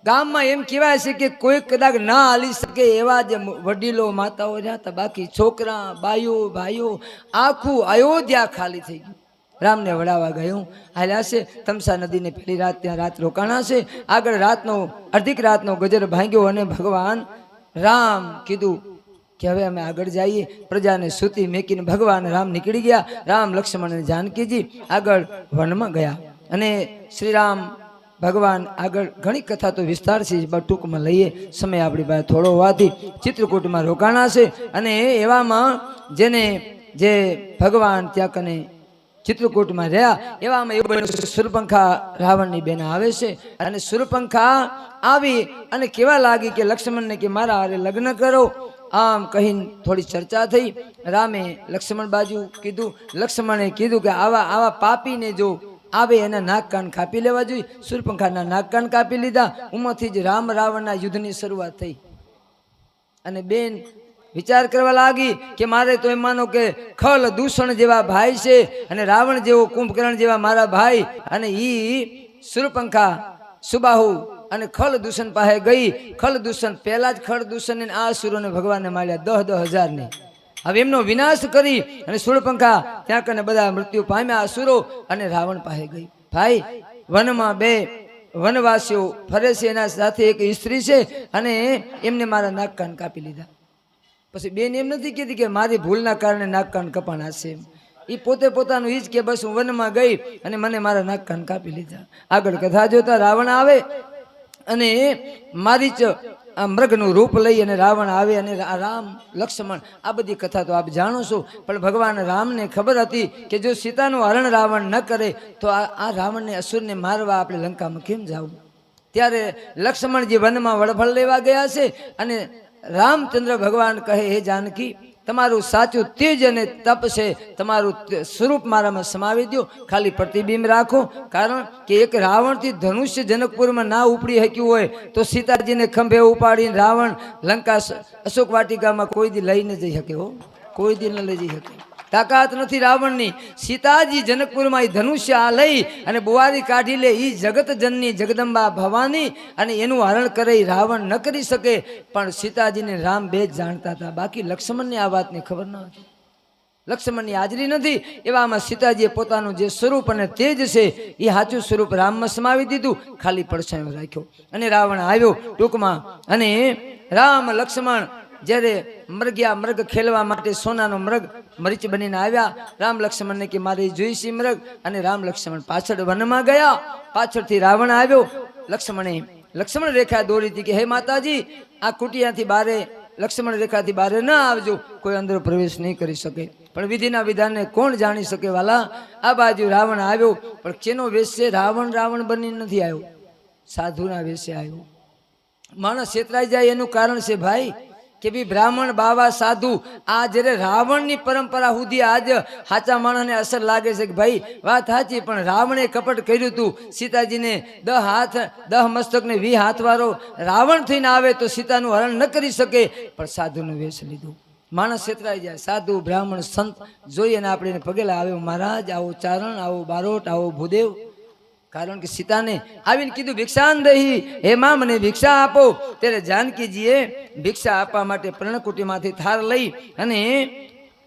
Speaker 1: ગામમાં એમ કહેવાય છે કે કોઈ કદાચ ના હાલી શકે એવા જે વડીલો માતાઓ રહ્યા હતા, બાકી છોકરા બાઈઓ ભાઈઓ આખું અયોધ્યા ખાલી થઈ ગયું. રામને વડાવવા ગયું હાલ્યા છે. તમસા નદીને પહેલી રાત ત્યાં રાત રોકાણા છે. આગળ રાતનો અર્ધિક રાતનો ગજર ભાંગ્યો અને ભગવાન રામ કીધું કે હવે અમે આગળ જઈએ. પ્રજાને સૂતી મેકીને ભગવાન રામ નીકળી ગયા. રામ લક્ષ્મણ અને જાનકીજી આગળ વનમાં ગયા અને શ્રી રામ ભગવાન આગળ ઘણી કથા તો વિસ્તાર છે, ટૂંકમાં લઈએ, સમય આપણી પાસે થોડો હોવાથી ચિત્રકૂટમાં રોકાણા છે. અને એવામાં જેને જે ભગવાન ત્યાં કને ચિત્રકૂટમાં રહ્યા એવામાં એવું સુરપંખા રાવણની બેન આવે છે. અને સુરપંખા આવી અને કેવા લાગી કે લક્ષ્મણને કે મારા હારે લગ્ન કરો. આમ કહીને થોડી ચર્ચા થઈ. રામે લક્ષ્મણ બાજુ કીધું. લક્ષ્મણે કીધું કે આવા આવા પાપીને જો આવે એના નાક કાન કાપી લેવા જોઈએ. શૂર્પણખાના નાક કાન કાપી લીધા. ઉમાંથી જ રામ રાવણના યુદ્ધની શરૂઆત થઈ. અને બેન વિચાર કરવા લાગી કે મારે તો એમ માનો કે ખલ દૂષણ જેવા ભાઈ છે અને રાવણ જેવો કુંભકર્ણ જેવા મારા ભાઈ, અને ઈ શૂર્પણખા સુબાહુ અને ખલ દૂષણ પાસે ગઈ. ખલ દૂષણ પહેલા જ ખલ દૂષણ આ અસુરોને ભગવાનને માર્યા 10,000 ને. હવે એમનો વિનાશ કરી અને શૂર્પણખા ત્યાં કને બધા મૃત્યુ પામ્યા અસુરો, અને રાવણ પાસે ગઈ. ભાઈ વનમાં બે વનવાસીઓ ફરે છે, એના સાથે એક સ્ત્રી છે, અને એમને મારા નાક કાન કાપી લીધા. પછી બેન એમ નથી કીધી કે મારી ભૂલના કારણે નાક કાન કપાણા છે. એ પોતે પોતાનું ઈ જ કે બસ હું વનમાં ગઈ અને મને મારા નાક કાન કાપી લીધા. આગળ કથા જોતા રાવણ આવે અને મારી જ આ મૃગનું રૂપ લઈ અને રાવણ આવે, અને રામ લક્ષ્મણ આ બધી કથા તો આપ જાણો છો. પણ ભગવાન રામને ખબર હતી કે જો સીતાનું હરણ રાવણ ન કરે તો આ રાવણને અસુરને મારવા આપણે લંકામાં કેમ જવું. ત્યારે લક્ષ્મણજી વનમાં વડફળ લેવા ગયા છે, અને રામચંદ્ર ભગવાન કહે હે જાનકી તમારું સાચું તેજ અને તપ છે, તમારું સ્વરૂપ મારામાં સમાવી દો, ખાલી પ્રતિબિંબ રાખો. કારણ કે એક રાવણથી ધનુષ્ય જનકપુરમાં ના ઉપડી શક્યું હોય તો સીતાજીને ખંભે ઉપાડીને રાવણ લંકા અશોક વાટિકામાં કોઈ દી લઈ ન જઈ શકે. હો, કોઈ દી ન લઈ જઈ શકે, તાકાત નથી રાવણની. સીતાજી જનકપુરમાં એ ધનુષ્ય આ લઈ અને બુવારી કાઢી લે. એ જગત જનની જગદંબા ભવાની, અને એનું હરણ કરે એ રાવણ ન કરી શકે. પણ સીતાજીને રામ બે જ જાણતા હતા, બાકી લક્ષ્મણને આ વાતની ખબર ન હતી. લક્ષ્મણની હાજરી નથી. એવામાં સીતાજીએ પોતાનું જે સ્વરૂપ અને તેજ છે એ સાચું સ્વરૂપ રામમાં સમાવી દીધું, ખાલી પડછાયો રાખ્યો. અને રાવણ આવ્યો ટૂંકમાં, અને રામ લક્ષ્મણ જ્યારે મૃગ ખેલવા માટે સોનાનો મૃગ મરીચ બનીને આવ્યા. રામ લક્ષ્મણને કે મારે જોઈશી મૃગ, અને રામ લક્ષ્મણ પાછળ વનમાં ગયા. પાછળથી રાવણ આવ્યો. લક્ષ્મણ રેખા દોરી હતી કે હે માતાજી આ કુટિયાથી બારે લક્ષ્મણ રેખાથી બારે ન આવજો, કોઈ અંદર પ્રવેશ નહીં કરી શકે. પણ વિધિના વિધાનને કોણ જાણી શકે વાલા. આ બાજુ રાવણ આવ્યો, પણ કેનો વેશ છે? રાવણ બની નથી આવ્યો, સાધુના વેશે આવ્યો. માણસ છેતરાઈ જાય એનું કારણ છે ભાઈ કે ભાઈ બ્રાહ્મણ બાવા સાધુ. આ જ્યારે રાવણની પરંપરા સુધી આજ સાચા માણસને અસર લાગે છે કે ભાઈ વાત સાચી, પણ રાવણે કપટ કર્યું હતું. સીતાજીને 10 હાથ 10 મસ્તક ને 20 હાથ વાળો રાવણ થઈને આવે તો સીતાનું હરણ ન કરી શકે, પણ સાધુનો વેશ લીધો. માણસ છેતરાઈ જાય. સાધુ બ્રાહ્મણ સંત જોઈએ ને આપણે પગેલા આવ્યો મહારાજ, આવો ચારણ, આવો બારોટ, આવો ભૂદેવ. કારણ કે સીતાને આવીને કીધું ભિક્ષાન દહી, હે માં મને ભિક્ષા આપો. ત્યારે જાનકીજીએ ભિક્ષા આપવા માટે પર્ણકુટીમાંથી થાર લઈ અને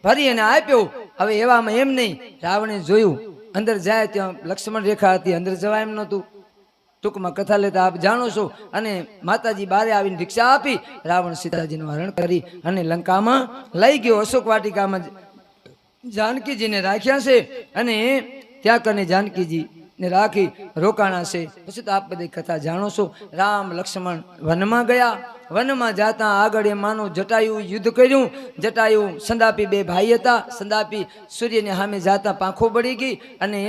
Speaker 1: ભરી અને આપ્યો. હવે એવામાં એમ નહીં, રાવણે જોયું અંદર જાય ત્યાં લક્ષ્મણ રેખા હતી, અંદર જવાય એમ નહોતું. ટૂંકમાં કથા લેતા આપ જાણો છો. અને માતાજી બારે આવીને ભિક્ષા આપી. રાવણ સીતાજીનું હરણ કરી અને લંકામાં લઈ ગયો. અશોક વાટિકામાં જાનકીજીને રાખ્યા છે, અને ત્યાં કને જાનકીજી ને રાખી રોકાણા છે. પછી તો આપ બધી કથા જાણો છો. રામ લક્ષ્મણ વનમાં ગયા. વનમાં જાતા આગળ એ માનો જટાયુ યુદ્ધ કર્યું. જટાયુ સંદાપી બે ભાઈ હતા. સંદાપી સૂર્યની સામે જાતા પાંખો બળી ગઈ, અને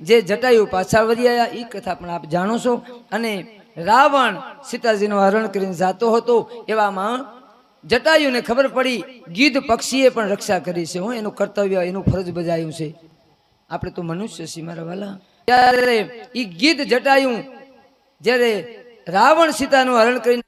Speaker 1: જે જટાયુ પાછા વળી આવ્યા એ કથા પણ આપ જાણો છો. અને રાવણ સીતાજીનું હરણ કરીને જાતો હતો. એવામાં જટાયુને ખબર પડી ગીધ પક્ષીએ પણ રક્ષા કરી છે. એનું કર્તવ્ય, એનું ફરજ બજાવ્યું છે. આપણે તો મનુષ્ય છીએ મારા વાલા. ત્યારે ઈ ગીધ જટાયું જ્યારે રાવણ સીતાનું હરણ કરીને